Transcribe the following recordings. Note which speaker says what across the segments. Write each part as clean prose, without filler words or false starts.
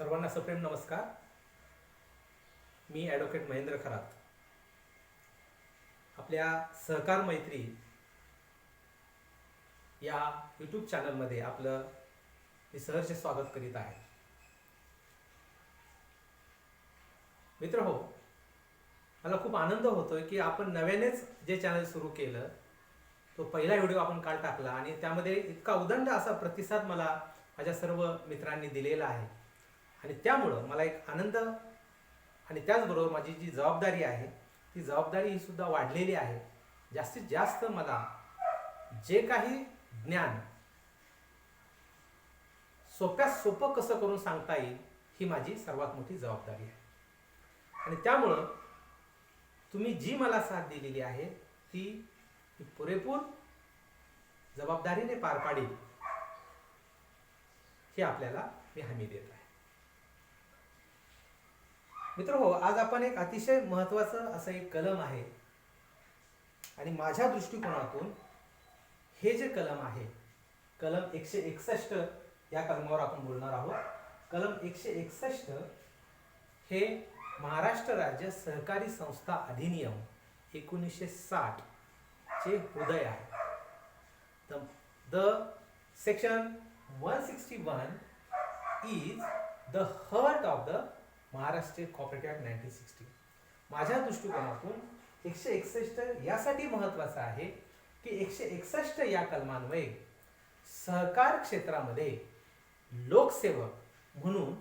Speaker 1: सर्वांना सप्रेम नमस्कार. मी ॲडव्होकेट महेंद्र खरात आपल्या सहकार मैत्री या यूट्यूब चॅनलमध्ये आपलं मी सहर्ष स्वागत करीत आहे. मित्र हो, मला खूप आनंद होतोय की आपण नव्यानेच जे चॅनल सुरू केलं तो पहिला व्हिडिओ आपण काल टाकला आणि त्यामध्ये इतका उदंड असा प्रतिसाद मला माझ्या सर्व मित्रांनी दिलेला आहे आणि त्यामुळं मला एक आनंद आणि त्याचबरोबर माझी जी जबाबदारी आहे ती जबाबदारी ही सुद्धा वाढलेली आहे. जास्तीत जास्त मला जे काही ज्ञान सोप्यात सोपं कसं करून सांगता येईल ही माझी सर्वात मोठी जबाबदारी आहे आणि त्यामुळं तुम्ही जी मला साथ दिलेली आहे ती पुरेपूर जबाबदारीने पार पाडील हे आपल्याला मी हमी देत आहे. मित्र हो, आज आपण एक अतिशय महत्त्वाचं असं एक कलम आहे आणि माझ्या दृष्टिकोनातून हे जे कलम आहे, कलम 161 या कलमावर आपण बोलणार आहोत. कलम 161 हे महाराष्ट्र राज्य सहकारी संस्था अधिनियम 1960 चे हृदय आहे. The section 161 is the heart of the Maharashtra cooperative act 1960. माझ्या दृष्टिकोनातून 161 यासाठी महत्त्वाचं आहे की 161 या कलमान्वये सहकार क्षेत्रामध्ये लोकसेवक म्हणून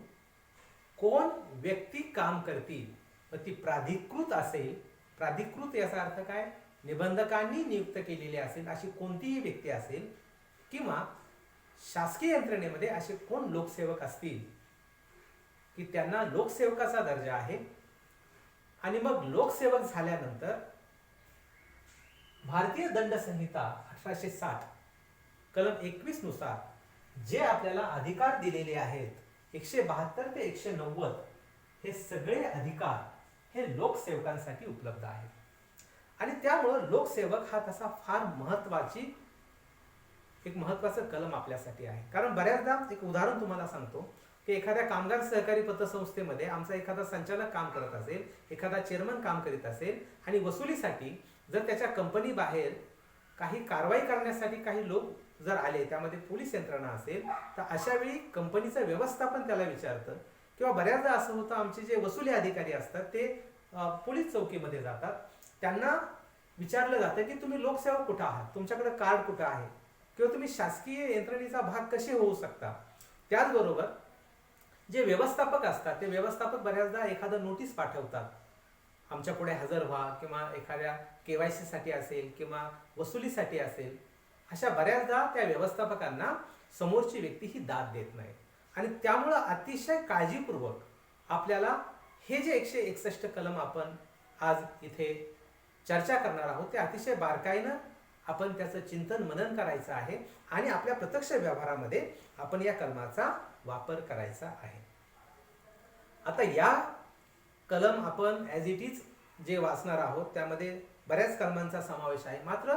Speaker 1: कोण व्यक्ती काम करतील व ती प्राधिकृत असेल, प्राधिकृत याचा अर्थ काय, निबंधकांनी नियुक्त केलेली असेल अशी कोणतीही व्यक्ती असेल किंवा शासकीय यंत्रणेमध्ये असे कोण लोकसेवक असतील की त्यांना लोकसेवकाचा दर्जा आहे आणि मग लोकसेवक झाल्यानंतर भारतीय दंड संहिता 1860 कलम 21 नुसार जे आपल्याला अधिकार दिलेले आहेत 172 ते 190 हे सगळे अधिकार हे लोकसेवकांसाठी उपलब्ध आहेत आणि त्यामुळे लोकसेवक हा तसा फार महत्वाचं कलम आपल्यासाठी आहे. कारण बऱ्याचदा एक उदाहरण तुम्हाला सांगतो की एखाद्या कामगार सहकारी पतसंस्थेमध्ये आमचा एखादा संचालक काम करत असेल, एखादा चेअरमन काम करीत असेल आणि वसुलीसाठी जर त्याच्या कंपनी बाहेर काही कारवाई करण्यासाठी काही लोक जर आले, त्यामध्ये पोलीस यंत्रणा असेल, तर अशा वेळी कंपनीचं व्यवस्थापन त्याला विचारतं किंवा बऱ्याचदा असं होतं आमचे जे वसुली अधिकारी असतात ते पोलीस चौकीमध्ये जातात, त्यांना विचारलं जातं की तुम्ही लोकसेवक कुठं आहात, तुमच्याकडे कार्ड कुठं आहे किंवा तुम्ही शासकीय यंत्रणेचा भाग कसे होऊ शकता. त्याचबरोबर जे व्यवस्थापक असतात ते व्यवस्थापक बऱ्याचदा एखादं नोटीस पाठवतात, आमच्या पुढे हजर व्हा, किंवा एखाद्या KYC साठी असेल किंवा वसुलीसाठी असेल. अशा बऱ्याचदा त्या व्यवस्थापकांना समोरची व्यक्ती ही दाद देत नाही आणि त्यामुळं अतिशय काळजीपूर्वक आपल्याला हे जे 161 कलम आपण आज इथे चर्चा करणार आहोत ते अतिशय बारकाईनं आपण त्याचं चिंतन मनन करायचं आहे आणि आपल्या प्रत्यक्ष व्यवहारामध्ये आपण या कलमाचा वापर करायचा आहे. आता या कलम आपण ॲज इट इज जे वाचणार आहोत त्यामध्ये बऱ्याच कलमांचा समावेश आहे, मात्र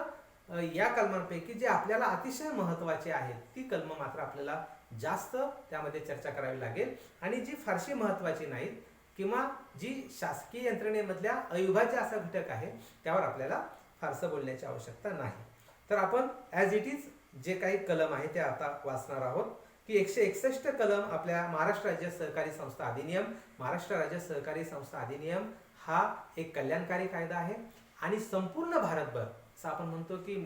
Speaker 1: या कलमांपैकी जे आपल्याला अतिशय महत्त्वाचे आहेत ती कलम मात्र आपल्याला जास्त त्यामध्ये चर्चा करावी लागेल आणि जी फारशी महत्त्वाची नाहीत किंवा जी शासकीय यंत्रणेमधल्या अविभाज्य असा घटक आहे त्यावर आपल्याला फारसं बोलण्याची आवश्यकता नाही. तर आपण ॲज इट इज जे काही कलम आहे ते आता वाचणार आहोत की 161 कलम आपल्या महाराष्ट्र राज्य सहकारी संस्था अधिनियम, महाराष्ट्र राज्य सहकारी संस्था अधिनियम हा एक कल्याणकारी कायदा आहे आणि संपूर्ण भारतभर असं आपण म्हणतो की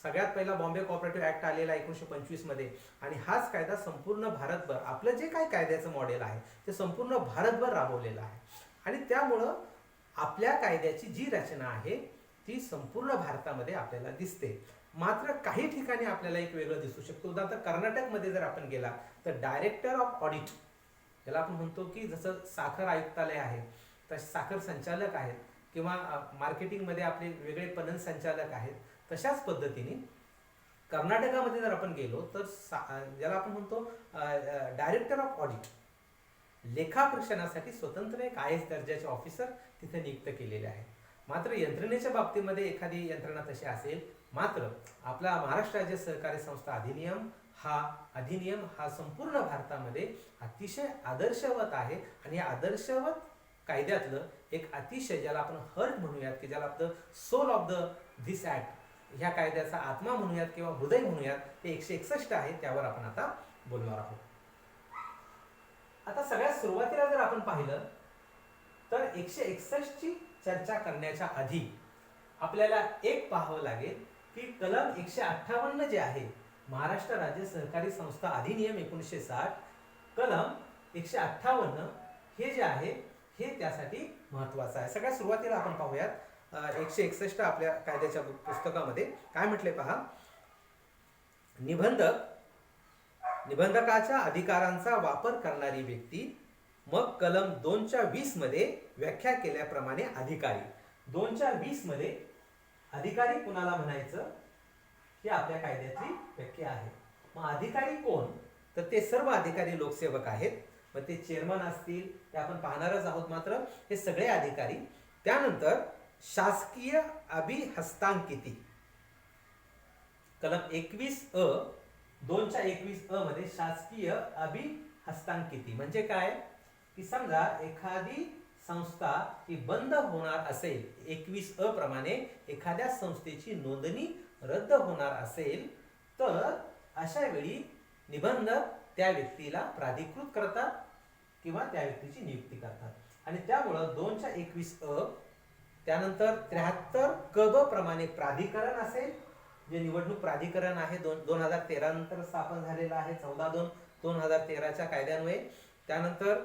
Speaker 1: सगळ्यात पहिला बॉम्बे कोऑपरेटिव्ह ॲक्ट आलेला 1925 मध्ये आणि हाच कायदा संपूर्ण भारतभर आपलं जे काही कायद्याचं मॉडेल आहे ते संपूर्ण भारतभर राबवलेलं आहे आणि त्यामुळं आपल्या कायद्याची जी रचना आहे ती संपूर्ण भारतामध्ये आपल्याला दिसते. मात्र काही ठिकाणी आपल्याला एक वेगळं दिसू शकतो. उदाहरणार्थ कर्नाटकमध्ये जर आपण गेला तर डायरेक्टर ऑफ ऑडिट, ज्याला आपण म्हणतो की जसं साखर आयुक्तालय आहे तसे साखर संचालक आहेत किंवा मार्केटिंगमध्ये आपले वेगळे पणन संचालक आहेत, तशाच पद्धतीने कर्नाटकामध्ये जर आपण गेलो तर ज्याला आपण म्हणतो डायरेक्टर ऑफ ऑडिट, लेखापरीक्षणासाठी स्वतंत्र एक IAS दर्जाचे ऑफिसर तिथे नियुक्त केलेले आहेत. मात्र यंत्रणेच्या बाबतीमध्ये एखादी यंत्रणा तशी असेल, मात्र आपला महाराष्ट्र राज्य सहकारी संस्था अधिनियम हा अधिनियम हा संपूर्ण भारतामध्ये अतिशय आदर्शवत आहे आणि या आदर्शवत कायद्यातलं एक अतिशय ज्याला आपण हर्ट म्हणूयात की ज्याला आपलं soul of the this act ह्या कायद्याचा आत्मा म्हणूयात किंवा हृदय म्हणूयात ते 161 आहे. त्यावर आपण आता बोलणार आहोत. आता सगळ्यात सुरुवातीला जर आपण पाहिलं तर 161 ची चर्चा करण्याच्या आधी आपल्याला एक पाहावं लागेल की कलम 158 जे आहे महाराष्ट्र राज्य सहकारी संस्था अधिनियम 1960 कलम 158 हे जे आहे हे त्यासाठी महत्वाचं आहे. सगळ्यात सुरुवातीला आपण पाहूयात 161 आपल्या कायद्याच्या पुस्तकामध्ये काय म्हटले पहा. निबंधकाच्या अधिकारांचा वापर करणारी व्यक्ती मग कलम 2:20 मध्ये व्याख्या केल्याप्रमाणे अधिकारी. 2:20 मध्ये अधिकारी कुणाला म्हणायचं ही आपल्या कायद्यातली व्याख्या आहे. मग अधिकारी कोण तर ते सर्व अधिकारी लोकसेवक आहेत. मग ते चेअरमन असतील ते आपण पाहणारच आहोत. मात्र हे सगळे अधिकारी त्यानंतर शासकीय अभिहस्तांकिती कलम 21 2:21 मध्ये शासकीय अभिहस्तांकिती म्हणजे काय की समजा एखादी संस्था ही बंद होणार असेल 21 प्रमाणे एखाद्या संस्थेची नोंदणी रद्द होणार असेल तर अशा वेळी निबंधक त्या व्यक्तीला प्राधिकृत करतात किंवा त्या व्यक्तीची नियुक्ती करतात. आणि त्यामुळं 2:21 त्यानंतर 73 क प्रमाणे प्राधिकरण असेल जे निवडणूक प्राधिकरण आहे 2013 नंतर स्थापन झालेलं आहे 14/2/2013 कायद्यान्वये. त्यानंतर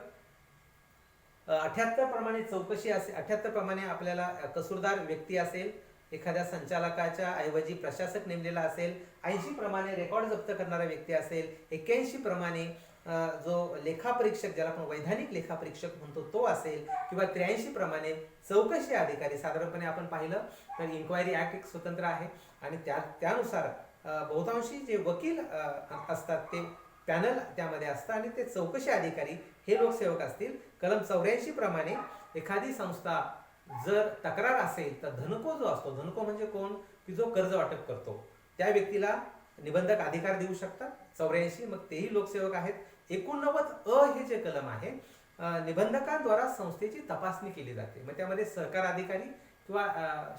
Speaker 1: 78 प्रमाणे चौकशी असेल. 78 प्रमाणे आपल्याला कसूरदार व्यक्ती असेल एखाद्या संचालकाच्या ऐवजी प्रशासक नेमलेला असेल. 80 प्रमाणे रेकॉर्ड जप्त करणारा व्यक्ती असेल. 81 प्रमाणे जो लेखापरीक्षक ज्याला आपण वैधानिक लेखापरीक्षक म्हणतो तो असेल किंवा 83 प्रमाणे चौकशी अधिकारी. साधारणपणे आपण पाहिलं तर इन्क्वायरी ऍक्ट एक स्वतंत्र आहे आणि त्यानुसार बहुतांशी जे वकील असतात ते पॅनल त्यामध्ये असतं आणि ते चौकशी अधिकारी हे लोकसेवक असतील. कलम 84 प्रमाणे एखादी संस्था जर तक्रार असेल तर धनको जो असतो धनको म्हणजे कोण की जो कर्ज वाटप करतो त्या व्यक्तीला निबंधक अधिकार देऊ शकतात. 84 मग तेही लोकसेवक आहेत. 89 हे जे कलम आहे निबंधकांद्वारा संस्थेची तपासणी केली जाते. मग त्यामध्ये सहकार अधिकारी किंवा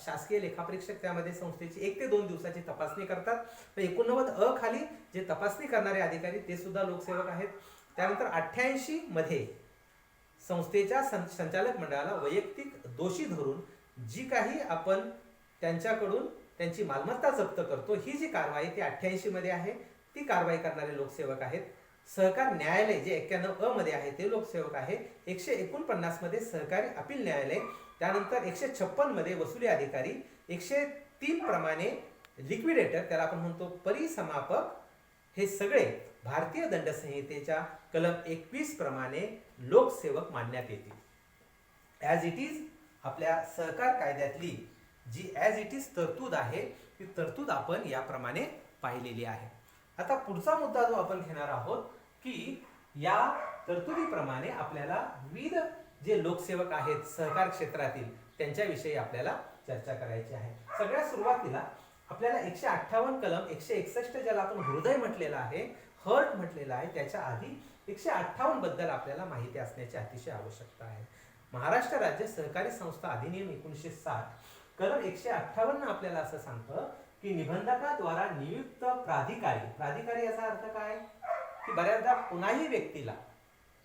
Speaker 1: शासकीय लेखापरीक्षक त्यामध्ये संस्थेची 1 ते 2 दिवसाची तपासणी करतात. 89 खाली जे तपासणी करणारे अधिकारी ते सुद्धा लोकसेवक आहेत. त्यानंतर 88 मध्ये संस्थेच्या संचालक मंडळाला वैयक्तिक दोषी धरून जी काही आपण त्यांच्याकडून त्यांची मालमत्ता जप्त करतो ही जी कारवाई ती 88 मध्ये आहे ती कारवाई करणारे लोकसेवक आहेत. सहकार न्यायालय जे 91 मध्ये आहे ते लोकसेवक आहे. 149 मध्ये सहकारी अपील न्यायालय. त्यानंतर 156 मध्ये वसुली अधिकारी. 103 प्रमाणे लिक्विडेटर त्याला आपण म्हणतो परिसमापक हे सगळे भारतीय दंड संहितेच्या कलम 21 प्रमाणे लोकसेवक मानण्यात येतील. ॲज इट इज आपल्या सहकार कायद्यातली जी ॲज इट इज तरतूद आहे ती तरतूद आपण याप्रमाणे पाहिलेली आहे. आता पुढचा मुद्दा जो आपण घेणार आहोत की या तरतुदीप्रमाणे आपल्याला विविध जे लोकसेवक आहेत सहकार क्षेत्रातील त्यांच्याविषयी आपल्याला चर्चा करायची आहे. सगळ्यात सुरुवातीला आपल्याला 158 कलम 161 ज्याला आपण हृदय म्हटलेला आहे हर्ट म्हटलेला आहे त्याच्या आधी 158 बद्दल आपल्याला माहिती असण्याची अतिशय आवश्यकता आहे. महाराष्ट्र राज्य सहकारी संस्था अधिनियम 1960 कलम 158 आपल्याला असं सांगतं की निबंधकाद्वारा नियुक्त प्राधिकारी याचा अर्थ काय की बऱ्याचदा कोणाही व्यक्तीला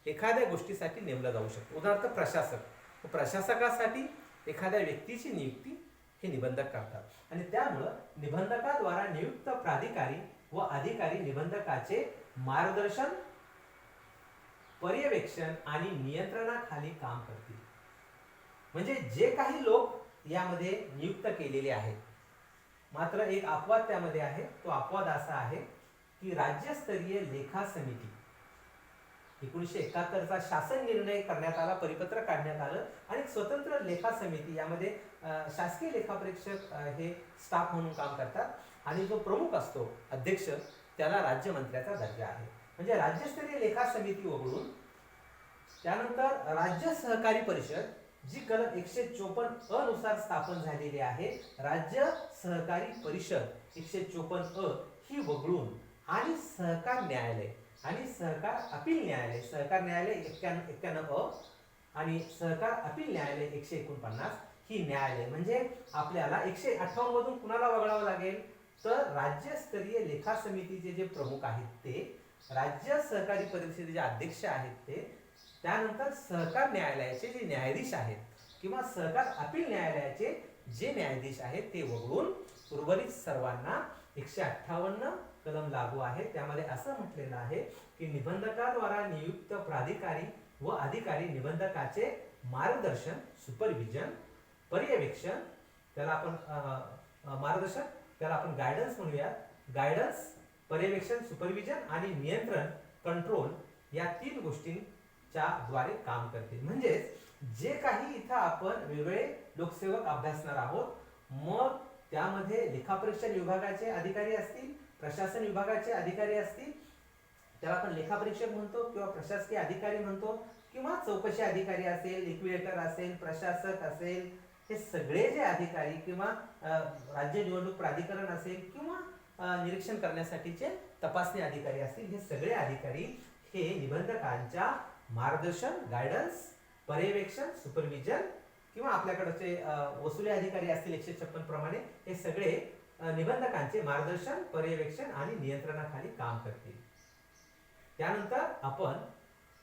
Speaker 1: एखाद्या गोष्टीसाठी नेमलं जाऊ शकतं. उदाहरणार्थ प्रशासक. प्रशासकासाठी एखाद्या व्यक्तीची नियुक्ती हे निबंधक करतात आणि त्यामुळं निबंधकाद्वारा नियुक्त प्राधिकारी व अधिकारी निबंधकाचे मार्गदर्शन पर्यवेक्षण आणि नियंत्रणाखाली काम करतील. म्हणजे जे काही लोक यामध्ये नियुक्त केलेले आहेत मात्र एक अपवाद त्यामध्ये आहे. तो अपवाद असा आहे की राज्यस्तरीय लेखा समिती 1971चा शासन निर्णय करण्यात आला परिपत्र काढण्यात आलं आणि स्वतंत्र लेखा समिती यामध्ये शासकीय लेखापरीक्षक हे स्टाफ म्हणून काम करतात आणि जो प्रमुख असतो अध्यक्ष त्याला राज्यमंत्र्याचा दर्जा आहे. म्हणजे राज्यस्तरीय लेखा समिती वगळून त्यानंतर राज्य सहकारी परिषद जी कलम 154 नुसार स्थापन झालेली आहे राज्य सहकारी परिषद 154 ही वगळून आणि सहकार न्यायालय आणि सहकार अपील न्यायालय, सहकार न्यायालय 91 अ आणि सहकार अपील न्यायालय 149 ही न्यायालय. म्हणजे आपल्याला 158 मधून कुणाला वगळावं लागेल, तर राज्यस्तरीय लेखा समितीचे जे प्रमुख आहेत ते, राज्य सहकारी परिषदेचे अध्यक्ष आहेत ते, त्यानंतर सहकार न्यायालयाचे जे न्यायाधीश आहेत किंवा सहकार अपील न्यायालयाचे जे न्यायाधीश आहेत ते वगळून उर्वरित सर्वांना 158 कलम लागू आहे. त्यामध्ये असं म्हटलेलं आहे की निबंधकाद्वारा नियुक्त प्राधिकारी व अधिकारी निबंधकाचे मार्गदर्शन, सुपरविजन, पर्यवेक्षण, त्याला आपण मार्गदर्शन, त्याला आपण गायडन्स म्हणूयात, गायडन्स, पर्यवेक्षण, सुपरविजन आणि नियंत्रण, कंट्रोल या 3 गोष्टींच्या द्वारे काम करतील. म्हणजेच जे काही इथं आपण वेगवेगळे लोकसेवक अभ्यासणार आहोत, मग त्यामध्ये लेखापरीक्षण विभागाचे अधिकारी असतील, प्रशासन विभागाचे अधिकारी असतील, त्याला आपण लेखापरीक्षक म्हणतो किंवा प्रशासकीय अधिकारी म्हणतो, किंवा चौकशी अधिकारी असेल, लिक्विडेटर असेल, प्रशासक असेल, हे सगळे जे अधिकारी किंवा राज्य निवडणूक प्राधिकरण असेल किंवा निरीक्षण करण्यासाठीचे तपासणी अधिकारी असतील, हे सगळे अधिकारी हे निबंधकांच्या मार्गदर्शन, गायडन्स, पर्यवेक्षण, सुपरविजन किंवा आपल्याकडचे वसुली अधिकारी असतील 156 प्रमाणे, हे सगळे निबंधकांचे मार्गदर्शन, पर्यवेक्षण आणि नियंत्रणाखाली काम करतील. त्यानंतर आपण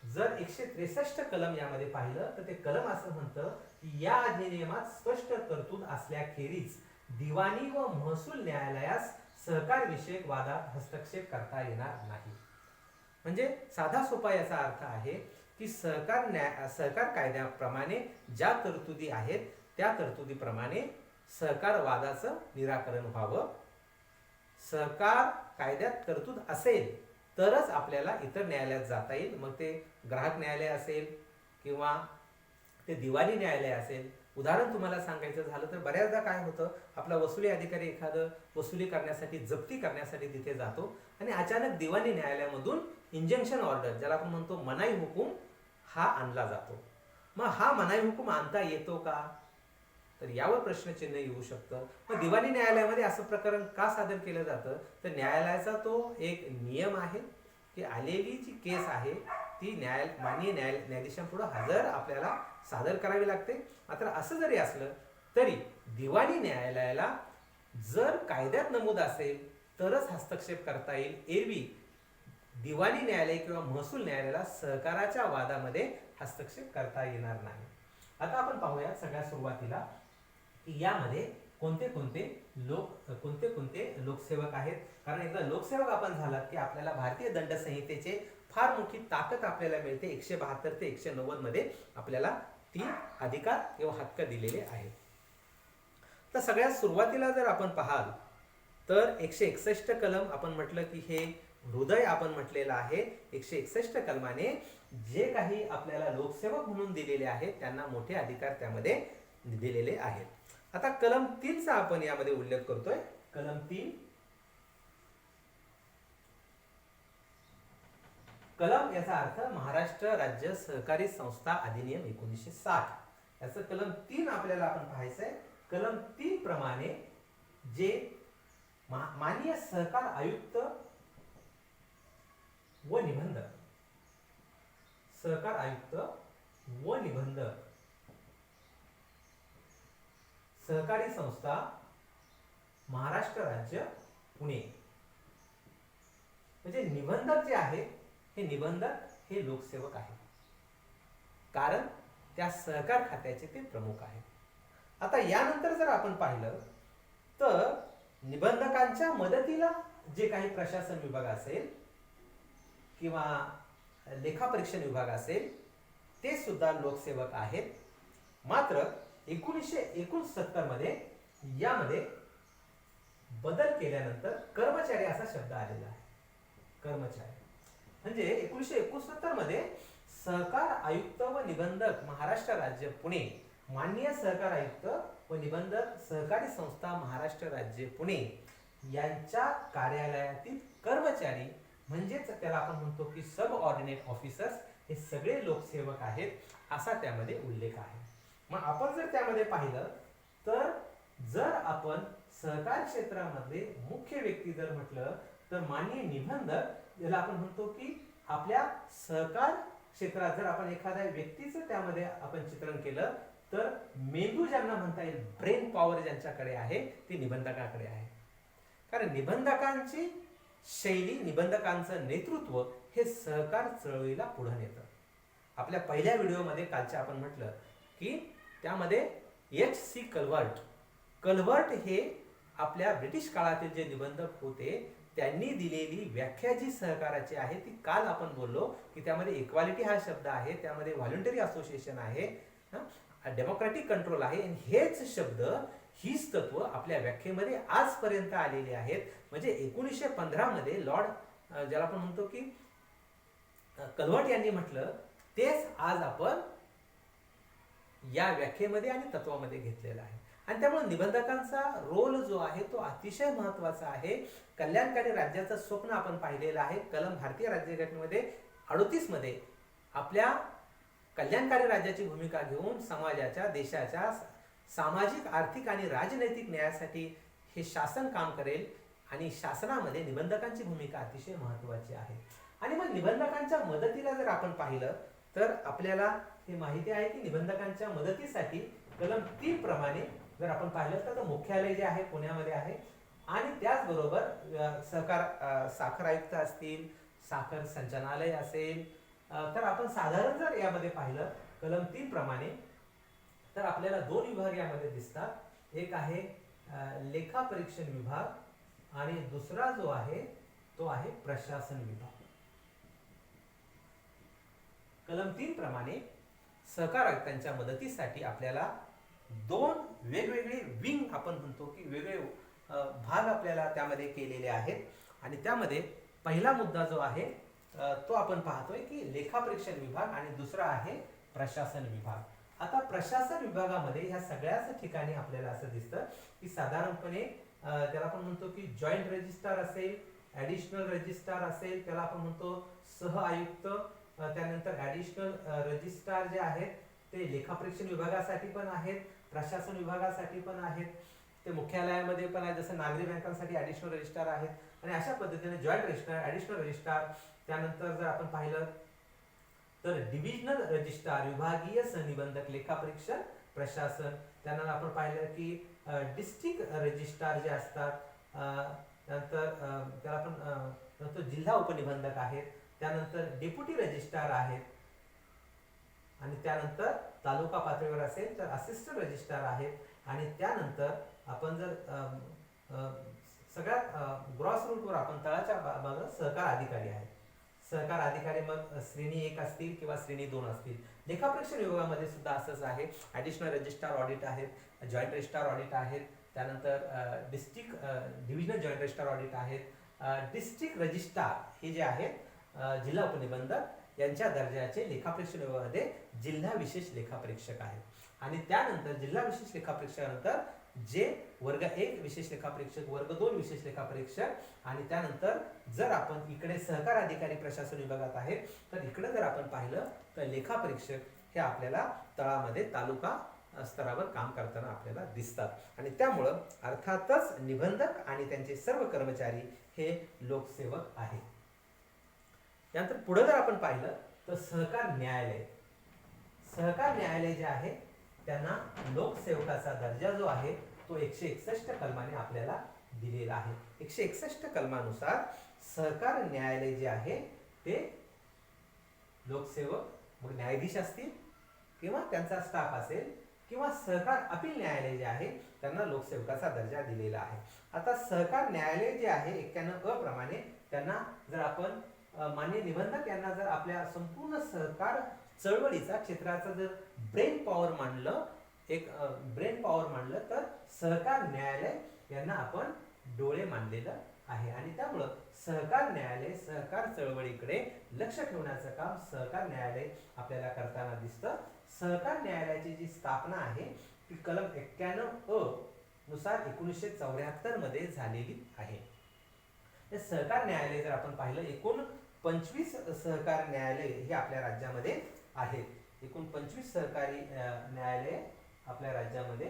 Speaker 1: जर 163 कलम यामध्ये पाहिलं तर ते कलम असं म्हणतं की या अधिनियमात स्पष्ट तरतूद असल्याखेरीज दिवाणी व महसूल न्यायालयास सहकार विषयक वादात हस्तक्षेप करता येणार नाही. म्हणजे साधा सोपा याचा अर्थ आहे की सहकार कायद्याप्रमाणे ज्या तरतुदी आहेत त्या तरतुदीप्रमाणे सहकार वादाचं निराकरण व्हावं. सहकार कायद्यात तरतूद असेल तरच आपल्याला इतर न्यायालयात जाता येईल. मग ते ग्राहक न्यायालय असेल किंवा ते दिवाणी न्यायालय असेल. उदाहरण तुम्हाला सांगायचं झालं तर बऱ्याचदा काय होतं, आपला वसुली अधिकारी एखादं वसुली करण्यासाठी, जप्ती करण्यासाठी तिथे जातो आणि अचानक दिवाणी न्यायालयामधून इंजंक्शन ऑर्डर, ज्याला आपण म्हणतो मनाई हुकूम, हा आणला जातो. मग हा मनाई हुकूम आणता येतो का, तर यावर प्रश्नचिन्ह येऊ शकतं. मग दिवाणी न्यायालयामध्ये असं प्रकरण का सादर केलं जातं, तर न्यायालयाचा तो एक नियम आहे की आलेली जी केस आहे ती माननीय न्यायाधीशांपुढे हजर आपल्याला सादर करावी लागते. मात्र असं जरी असलं तरी दिवाणी न्यायालयाला जर कायद्यात नमूद असेल तरच हस्तक्षेप करता येईल. एरवी दिवाणी न्यायालय किंवा महसूल न्यायालयाला सहकाराच्या वादामध्ये हस्तक्षेप करता येणार नाही. आता आपण पाहूया सगळ्यात सुरुवातीला की यामध्ये कोणते कोणते लोकसेवक आहेत. कारण एकदा लोकसेवक आपण झालात की आपल्याला भारतीय दंड संहितेचे फार मोठी ताकद आपल्याला मिळते. 172 ते 190 मध्ये आपल्याला 3 अधिकार किंवा हक्क दिलेले आहेत. तर सगळ्यात सुरुवातीला जर आपण पाहाल तर 161 कलम आपण म्हटलं की हे हृदय आपण म्हटलेलं आहे. 161 कलमाने जे काही आपल्याला लोकसेवक म्हणून दिलेले आहेत त्यांना मोठे अधिकार त्यामध्ये दिलेले आहेत. आता कलम 3 चा आपण यामध्ये उल्लेख करतोय. कलम 3, कलम याचा अर्थ महाराष्ट्र राज्य सहकारी संस्था अधिनियम 1960. याचं कलम 3 आपल्याला आपण पाहायचंय. कलम 3 प्रमाणे जे माननीय सहकार आयुक्त व निबंधक, सहकार आयुक्त व निबंधक, सहकारी संस्था महाराष्ट्र राज्य पुणे, म्हणजे निबंधक जे आहेत हे निबंधक हे लोकसेवक आहेत, कारण त्या सहकार खात्याचे ते प्रमुख आहेत. आता यानंतर जर आपण पाहिलं तर निबंधकांच्या मदतीला जे काही प्रशासन विभाग असेल किंवा लेखापरीक्षण विभाग असेल ते सुद्धा लोकसेवक आहेत. मात्र 1969 मध्ये यामध्ये बदल केल्यानंतर कर्मचारी असा शब्द आलेला आहे. कर्मचारी म्हणजे 1969 मध्ये सहकार आयुक्त व निबंधक महाराष्ट्र राज्य पुणे, माननीय सहकार आयुक्त व निबंधक सहकारी संस्था महाराष्ट्र राज्य पुणे यांच्या कार्यालयातील कर्मचारी म्हणजेच त्याला आपण म्हणतो की सब ऑर्डिनेट ऑफिसर्स हे सगळे लोकसेवक आहेत असा त्यामध्ये उल्लेख आहे. मग आपण जर त्यामध्ये पाहिलं तर जर आपण सहकार क्षेत्रामध्ये मुख्य व्यक्ती जर म्हटलं तर माननीय निबंधक याला आपण म्हणतो की आपल्या सहकार क्षेत्रात जर आपण एखाद्या व्यक्तीचं त्यामध्ये आपण चित्रण केलं तर मेंदू ज्यांना म्हणता येईल, ब्रेन पॉवर ज्यांच्याकडे आहे ती निबंधकाकडे आहे. कारण निबंधकांची शैली, निबंधकांचं नेतृत्व हे सहकार चळवळीला पुढे नेतं. आपल्या पहिल्या व्हिडिओमध्ये कालच्या आपण म्हटलं की त्यामध्ये H.C. कल्वर्ट हे आपल्या ब्रिटिश काळातील जे निबंधक होते त्यांनी दिलेली व्याख्या जी सहकाराची आहे ती काल आपण बोललो की त्यामध्ये इक्वालिटी हा शब्द आहे, त्यामध्ये व्हॉलंटरी असोसिएशन आहे, डेमोक्रॅटिक कंट्रोल आहे. हेच शब्द, हीच तत्व आपल्या व्याख्येमध्ये आजपर्यंत आलेली आहेत. म्हणजे 1915 मध्ये लॉर्ड ज्याला आपण म्हणतो की कल्वर्ट यांनी म्हटलं तेच आज आपण या व्याख्येमध्ये आणि तत्वामध्ये घेतलेला आहे. आणि त्यामुळे निबंधकांचा रोल जो आहे तो अतिशय महत्वाचा आहे. कल्याणकारी राज्याचं स्वप्न आपण पाहिलेलं आहे. कलम भारतीय राज्यघटनेमध्ये 38 मध्ये आपल्या कल्याणकारी राज्याची भूमिका घेऊन समाजाच्या, देशाच्या सामाजिक, आर्थिक आणि राजनैतिक न्यायासाठी हे शासन काम करेल आणि शासनामध्ये निबंधकांची भूमिका अतिशय महत्वाची आहे. आणि मग निबंधकांच्या मदतीला जर आपण पाहिलं तर आपल्याला हे माहिती आहे की निबंधकांच्या मदतीसाठी कलम 3 प्रमाणे जर आपण पाहिलं तर मुख्यालय जे आहे पुण्यामध्ये आहे आणि त्याचबरोबर सहकार साखर आयुक्त असतील, साखर संचालनालय असेल, तर आपण साधारण जर यामध्ये पाहिलं कलम 3 प्रमाणे तर आपल्याला 2 विभाग यामध्ये दिसतात. एक आहे लेखा परीक्षण विभाग आणि दुसरा जो आहे तो आहे प्रशासन विभाग. कलम 3 प्रमाणे सहकार आयुक्तांच्या मदतीसाठी आपल्याला 2 वेगवेगळे विंग आपण म्हणतो की वेगळे भाग आपल्याला त्यामध्ये केलेले आहेत. आणि त्यामध्ये पहिला मुद्दा जो आहे तो आपण पाहतोय की लेखा परीक्षण विभाग आणि दुसरा आहे प्रशासन विभाग. आता प्रशासन विभागामध्ये ह्या सगळ्याच ठिकाणी आपल्याला असं दिसतं की साधारणपणे त्याला आपण म्हणतो की जॉईंट रजिस्ट्रार असेल, ऍडिशनल रजिस्ट्रार असेल, त्याला आपण म्हणतो सह आयुक्त, त्यानंतर ऍडिशनल रजिस्ट्रार जे आहेत ते लेखा परीक्षण विभागासाठी पण आहेत, प्रशासन विभागासाठी पण आहेत, ते मुख्यालयामध्ये पण आहे, जसं नागरी बँकांसाठी ऍडिशनल रजिस्ट्रार आहेत. आणि अशा पद्धतीने जॉईंट रजिस्ट्रार, ऍडिशनल रजिस्ट्रार, त्यानंतर जर आपण पाहिलं तर डिव्हिजनल रजिस्ट्रार, विभागीय सहनिबंधक, लेखा परीक्षण, प्रशासन, त्यांना आपण पाहिलं की डिस्ट्रिक्ट रजिस्ट्रार जे असतात, नंतर त्याला आपण जिल्हा उपनिबंधक आहेत, त्यानंतर डेप्युटी रजिस्ट्रार आहेत आणि त्यानंतर तालुका पातळीवर असेल तर असिस्टंट रजिस्ट्रार आहेत. आणि त्यानंतर आपण जर सगळ्यात ग्रॉस रूटवर आपण तळाच्या भागात सहकार अधिकारी आहेत. सहकार अधिकारी मग श्रेणी 1 असतील किंवा श्रेणी 2 असतील. लेखा परीक्षण विभागामध्ये सुद्धा असंच आहे. ऍडिशनल रजिस्ट्रार ऑडिट आहेत, जॉईंट रजिस्ट्रार ऑडिट आहेत, त्यानंतर district divisional joint registrar audit आहेत, डिस्ट्रिक्ट रजिस्ट्रार हे जे आहेत जिल्हा उपनिबंधक यांच्या दर्जाचे लेखा परीक्षण विभागामध्ये जिल्हा विशेष लेखा परीक्षक आहेत. आणि त्यानंतर जिल्हा विशेष लेखा परीक्षकानंतर जे वर्ग 1 विशेष लेखा परीक्षक, वर्ग 2 विशेष लेखा परीक्षक आणि त्यानंतर जर आपण इकडे सहकार अधिकारी प्रशासन विभागात आहेत तर इकडे जर आपण पाहिलं तर लेखा परीक्षक हे आपल्याला तळामध्ये तालुका स्तरावर काम करताना आपल्याला दिसतात. आणि त्यामुळं अर्थातच निबंधक आणि त्यांचे सर्व कर्मचारी हे लोकसेवक आहेत. त्यानंतर पुढे जर आपण पाहिलं तर सहकार न्यायालय, सहकार न्यायालय जे आहे त्यांना लोकसेवकाचा दर्जा जो आहे तो 161 कलमाने आपल्याला दिलेला आहे. 161 कलमानुसार सहकार न्यायालय जे आहे ते लोकसेवक, मग न्यायाधीश असतील किंवा त्यांचा स्टाफ असेल किंवा सहकार अपील न्यायालय जे आहे त्यांना लोकसेवकाचा दर्जा दिलेला आहे. आता सहकार न्यायालय जे आहे 91 अ प्रमाणे त्यांना जर आपण माननीय निबंधक यांना जर आपल्या संपूर्ण सहकार चळवळीचा क्षेत्राचा जर ब्रेन पॉवर मानलं, एक ब्रेन पॉवर मानलं तर सहकार न्यायालय यांना आपण डोळे मानलेलं आहे. आणि त्यामुळं सहकार न्यायालय सहकार चळवळीकडे लक्ष ठेवण्याचं काम सहकार न्यायालय आपल्याला करताना दिसतं. सहकार न्यायालयाची जी स्थापना आहे ती कलम 91 अ नुसार 1974 मध्ये झालेली आहे. हे सहकार न्यायालय जर आपण पाहिलं एकूण 25 सहकार न्यायालय हे आपल्या राज्यामध्ये आहेत. एकूण 25 सहकारी न्यायालय आपल्या राज्यामध्ये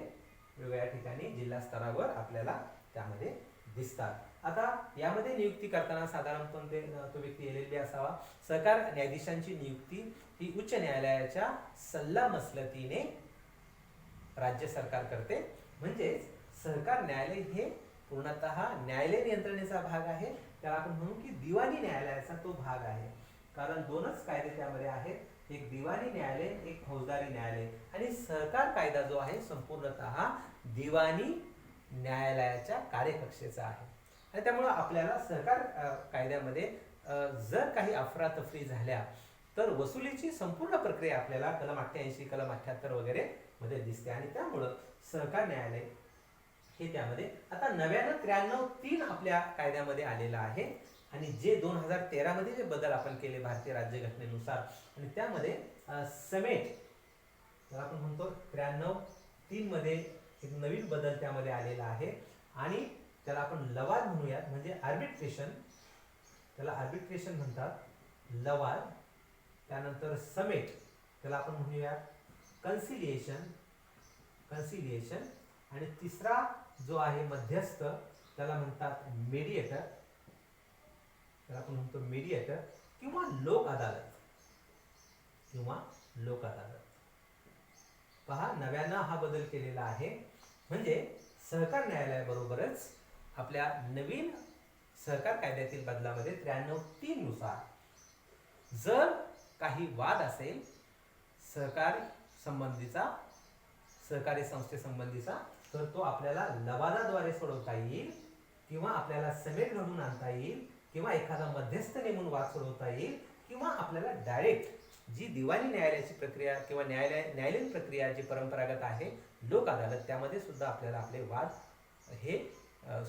Speaker 1: वेगवेगळ्या ठिकाणी जिल्हा स्तरावर आपल्याला त्यामध्ये दिसतात। आता यामध्ये नियुक्ती करताना साधारणपणे तो व्यक्ती LLB असावा। सहकार न्यायाधीशांची नियुक्ती ही उच्च न्यायालयाच्या सल्लामसलतीने राज्य सरकार करते। म्हणजेच सहकार न्यायालय हे पूर्णतः न्यायालयीन यंत्रणेचा भाग आहे, त्याला आपण म्हणू की दिवाणी न्यायालयाचा तो भाग आहे। कारण दोनच कायदे त्यामध्ये आहेत, एक दिवाणी न्यायालय, एक फौजदारी न्यायालय। आणि सहकार कायदा जो आहे संपूर्णतः दिवाणी न्यायालयाच्या कार्यकक्षेचा आहे। आणि त्यामुळे आपल्याला सहकार कायद्यामध्ये जर काही अफरातफरी झाल्या तर वसुलीची संपूर्ण प्रक्रिया आपल्याला कलम 88, कलम 78 वगैरे मध्ये दिसते। आणि त्यामुळं सहकार न्यायालय हे त्यामध्ये आता नव्यानं 93 आपल्या कायद्यामध्ये आलेला आहे। आणि जे 2013 मध्ये जे बदल आपण केले भारतीय राज्यघटनेनुसार, आणि त्यामध्ये समेट त्याला आपण म्हणतो 93 मध्ये एक नवीन बदल त्यामध्ये आलेला आहे। आणि त्याला आपण लवाद म्हणूयात, म्हणजे आर्बिट्रेशन, त्याला आर्बिट्रेशन म्हणतात, लवाद। त्यानंतर समेट त्याला आपण म्हणूयात कन्सिलिएशन, कन्सिलिएशन। आणि तिसरा जो आहे मध्यस्थ त्याला म्हणतात मेडिएटर, त्याला आपण म्हणतो मेडिएटर किंवा लोक अदालत, किंवा लोक अदालत। पहा, नव्यानं हा बदल केलेला आहे। म्हणजे सहकार न्यायालयाबरोबरच आपल्या नवीन सहकार कायद्यातील बदलामध्ये 93 नुसार जर काही वाद असेल सहकार संबंधीचा, सहकारी संस्थेसंबंधीचा, तर तो आपल्याला लवादाद्वारे सोडवता येईल, किंवा आपल्याला समेट घडून आणता येईल, किंवा एखादा मध्यस्थ नेमून वाद सोडवता येईल, किंवा आपल्याला डायरेक्ट जी दिवाणी न्यायालयाची प्रक्रिया किंवा न्यायालयीन प्रक्रिया जी परंपरागत आहे लोक अदालत, त्यामध्ये सुद्धा आपल्याला आपले वाद हे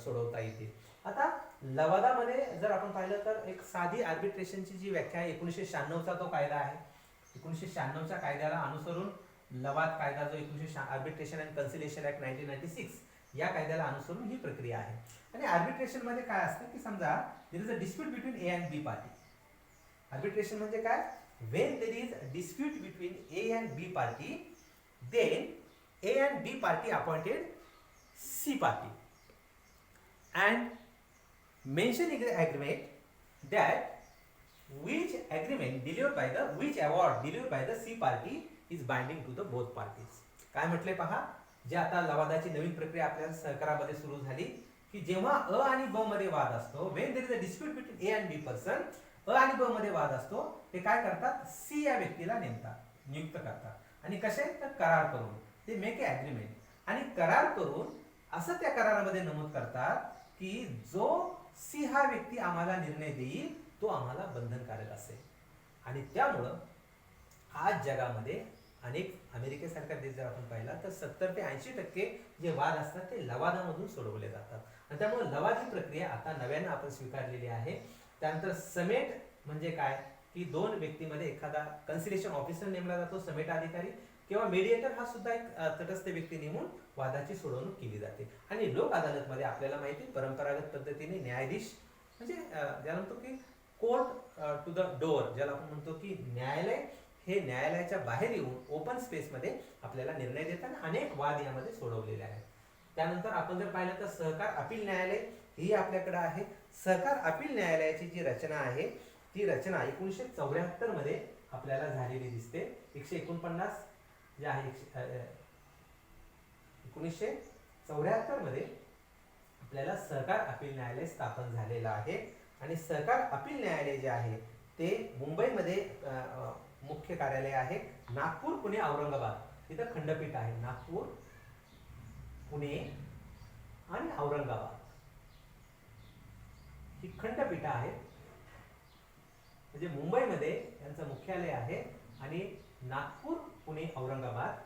Speaker 1: सोडवता येतील। आता लवादामध्ये जर आपण पाहिलं तर एक साधी आर्बिट्रेशनची जी व्याख्या आहे 1996चा तो कायदा आहे। 1996च्या कायद्याला अनुसरून लवाद कायदा जो 1996 आर्बिट्रेशन अँड कन्सिलिएशन ऍक्ट 1996 या कायद्याला अनुसरून ही प्रक्रिया आहे। आणि आर्बिट्रेशन मध्ये काय असतं की समजा there is a dispute between A and B party. Arbitration म्हणजे काय? When there is a dispute between A and B party, then A and B party appointed C party and mention in the agreement that which award delivered by the C party is binding to the both parties. काय म्हटले पहा, जे आता लवादाची नवीन प्रक्रिया आपल्या सहकारामध्ये सुरू झाली की जेव्हा अ आणि ब मध्ये वाद असतो, when there is a dispute between A and B person, अ आणि ब मध्ये वाद असतो, ते काय करतात, सी या व्यक्तीला नेमतात, नियुक्त करतात। आणि कसे तर करार करून, ते मेक ए अग्रीमेंट। आणि करार करून असं त्या करारामध्ये नमूद करतात की जो सी हा व्यक्ती आम्हाला निर्णय देईल तो आम्हाला बंधनकारक असेल। आणि त्यामुळं आज जगामध्ये अनेक अमेरिकेसारखा देश जर आपण पाहिला तर 70 ते 80% जे वाद असतात ते लवादामधून सोडवले जातात। आणि त्यामुळे लवाद ही प्रक्रिया आता नव्यानं आपण स्वीकारलेली आहे। त्यानंतर समेट म्हणजे काय की दोन व्यक्तीमध्ये एखादा कन्सिलिएशन ऑफिसर नेमला जातो, समेट अधिकारी, किंवा मेडिएटर हा सुद्धा एक तटस्थ व्यक्ती नेमून वादाची सोडवणूक केली जाते। आणि लोक अदालतमध्ये आपल्याला माहिती परंपरागत पद्धतीने न्यायाधीश म्हणजे ज्याला म्हणतो की कोर्ट टू द डोअर, ज्याला आपण म्हणतो की न्यायालय हे न्यायालयाच्या बाहेर येऊन ओपन स्पेसमध्ये आपल्याला निर्णय देताना अनेक वाद यामध्ये सोडवलेले आहेत। त्यानंतर आपण जर पाहिलं तर सहकार अपील न्यायालय ही आपल्याकडे आहे। सहकार अपील न्यायालयाची जी रचना आहे ती रचना 1974 मध्ये आपल्याला झालेली दिसते। 149 जे आहे 1974 मध्ये आपल्याला सहकार अपील न्यायालय स्थापन झालेलं आहे। आणि सहकार अपील न्यायालय जे आहे ते मुंबईमध्ये मुख्य कार्यालय आहे। नागपूर, पुणे, औरंगाबाद इथं खंडपीठ आहे। नागपूर, पुणे आणि औरंगाबाद ही खंडपीठ आहेत। म्हणजे मुंबईमध्ये यांचं मुख्यालय आहे आणि नागपूर, पुणे, औरंगाबाद,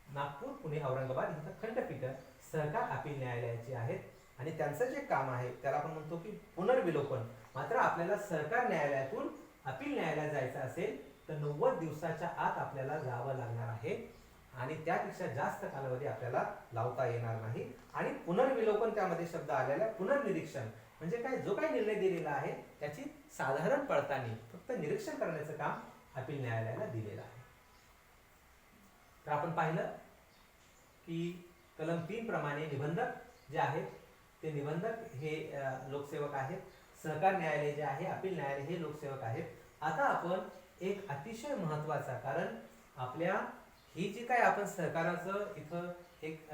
Speaker 1: नागपूर, पुणे, औरंगाबाद इथं खंडपीठ सहकार अपील न्यायालयाची आहेत। आणि त्यांचं जे काम आहे त्याला आपण म्हणतो की पुनर्विलोकन। मात्र आपल्याला सहकार न्यायालयातून अपील न्यायालयात जायचं असेल तर 90 दिवसाच्या आत आपल्याला जावं लागणार आहे आणि त्यापेक्षा जास्त कालावधी आपल्याला लावता येणार नाही। आणि पुनर्विलोकन त्यामध्ये शब्द आलेला आहे। पुनर्निरीक्षण म्हणजे काय, जो काही निर्णय दिलेला आहे त्याची साधारण पडताळणी फक्त निरीक्षण करण्याचं काम अपील न्यायालयाला दिलेलं आहे। तर आपण पाहिलं की कलम 3 प्रमाणे निबंधक जे आहेत ते निबंधक हे लोकसेवक आहेत, सहकार न्यायालय जे आहे, अपील न्यायालय हे लोकसेवक आहेत. आता आपण एक अतिशय महत्वाचा, कारण आपल्या ही जी काय आपण सहकाराचं इथं एक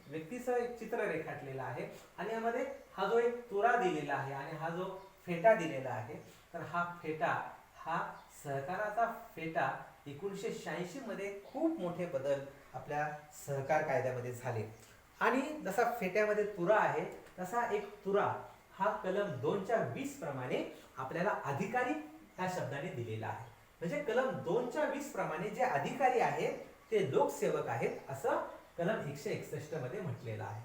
Speaker 1: व्यक्तीचं एक चित्र रेखाटलेलं आहे आणि यामध्ये हा जो एक तुरा दिलेला आहे आणि हा जो फेटा दिलेला आहे, तर हा फेटा, हा सहकाराचा फेटा 1986 मध्ये खूप मोठे बदल आपल्या सहकार कायद्यामध्ये झाले. आणि जसा फेट्यामध्ये तुरा आहे तसा एक तुरा हा कलम 2:20 प्रमाणे आपल्याला अधिकारी ह्या शब्दाने दिलेला आहे. म्हणजे कलम 2:20 प्रमाणे जे अधिकारी आहेत ते लोकसेवक आहेत असं कलम 161 मध्ये म्हटलेलं आहे.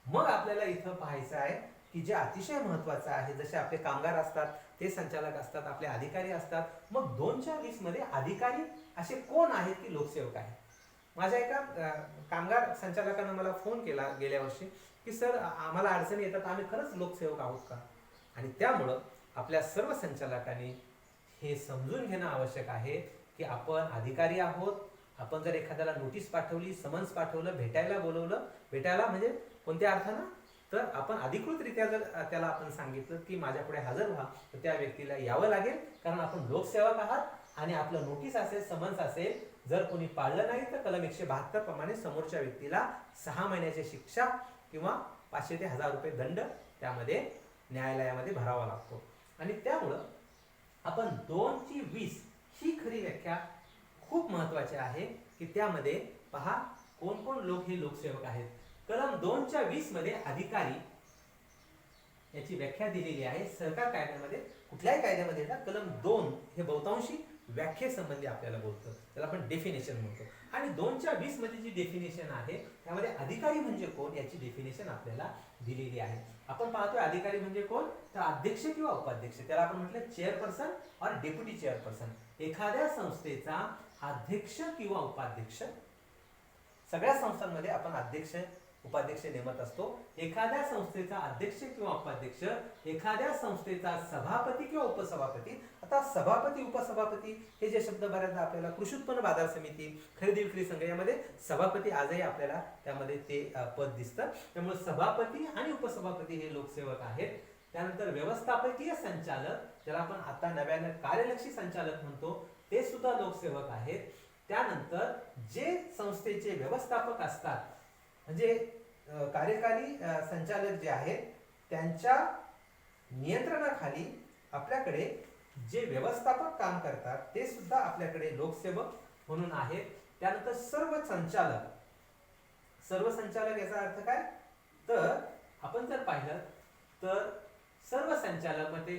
Speaker 1: मग आपल्याला इथं पाहायचं आहे की जे अतिशय महत्वाचं आहे, जसे आपले कामगार असतात, ते संचालक असतात, आपले अधिकारी असतात. मग 2:20 मध्ये अधिकारी असे कोण आहेत की लोकसेवक आहेत? माझ्या एका कामगार संचालकानं मला फोन केला गेल्या वर्षी की सर, आम्हाला अडचणी येतात, आम्ही खरंच लोकसेवक आहोत का? आणि त्यामुळं आपल्या सर्व संचालकांनी हे समजून घेणं आवश्यक आहे की आपण अधिकारी आहोत. आपण जर एखाद्याला नोटीस पाठवली, समन्स पाठवलं, भेटायला बोलवलं, भेटायला म्हणजे कोणत्या अर्थानं, तर आपण अधिकृतरित्या जर त्याला आपण सांगितलं की माझ्या पुढे हजर व्हा, तर त्या व्यक्तीला यावं लागेल, कारण आपण लोकसेवक आहात आणि आपलं नोटीस असेल, समन्स असेल, जर कोणी पाळलं नाही तर कलम 172 प्रमाणे समोरच्या व्यक्तीला 6 महिन्याची शिक्षा किंवा 500 ते 1000 रुपये दंड त्यामध्ये न्यायालयामध्ये भरावा लागतो. आणि त्यामुळं आपण 2:20 ही खरी व्याख्या खूप महत्वाची आहे की त्यामध्ये पहा कोण कोण लोक हे लोकसेवक आहेत. कलम 2:20 मध्ये अधिकारी याची व्याख्या दिलेली आहे. सहकार कायद्यामध्ये कुठल्याही कायद्यामध्ये ना कलम 2 हे बहुतांशी व्याख्येसंबंधी आपल्याला बोलतं, त्याला आपण डेफिनेशन म्हणतो. आणि 2:20 मध्ये जी डेफिनेशन आहे त्यामध्ये अधिकारी म्हणजे कोण याची डेफिनेशन आपल्याला दिलेली आहे. आपण पाहतोय अधिकारी म्हणजे कोण, तर अध्यक्ष किंवा उपाध्यक्ष, त्याला आपण म्हटलं चेअरपर्सन और डेप्युटी चेअरपर्सन. एखाद्या संस्थेचा अध्यक्ष किंवा उपाध्यक्ष, सगळ्या संस्थांमध्ये आपण अध्यक्ष उपाध्यक्ष नेमत असतो. एखाद्या संस्थेचा अध्यक्ष किंवा उपाध्यक्ष, एखाद्या संस्थेचा सभापती किंवा उपसभापती. आता सभापती उपसभापती हे जे शब्द बऱ्याचदा आपल्याला कृषी उत्पन्न बाजार समिती, खरेदी विक्री संघ यामध्ये सभापती आजही आपल्याला त्यामध्ये ते पद दिसतं. त्यामुळे सभापती आणि उपसभापती हे लोकसेवक आहेत. त्यानंतर व्यवस्थापकीय संचालक, ज्याला आपण आता नव्यानं कार्यलक्षी संचालक म्हणतो, ते सुद्धा लोकसेवक आहेत. त्यानंतर जे संस्थेचे व्यवस्थापक असतात, म्हणजे कार्यकारी संचालक जे आहेत, त्यांच्या नियंत्रणाखाली आपल्याकडे जे व्यवस्थापक काम करतात ते सुद्धा आपल्याकडे लोकसेवक म्हणून आहेत. त्यानंतर सर्व संचालक, सर्व संचालक याचा अर्थ काय, तर आपण जर पाहिलं तर सर्व संचालक मध्ये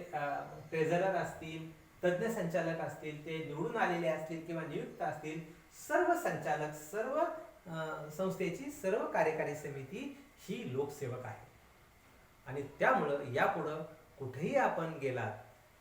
Speaker 1: ट्रेझरर असतील, तज्ञ संचालक असतील, ते निवडून आलेले असतील किंवा नियुक्त असतील, सर्व संचालक, सर्व संस्थेची सर्व कार्यकारी समिती ही लोकसेवक आहे. आणि त्यामुळं यापुढं कुठेही आपण गेलात,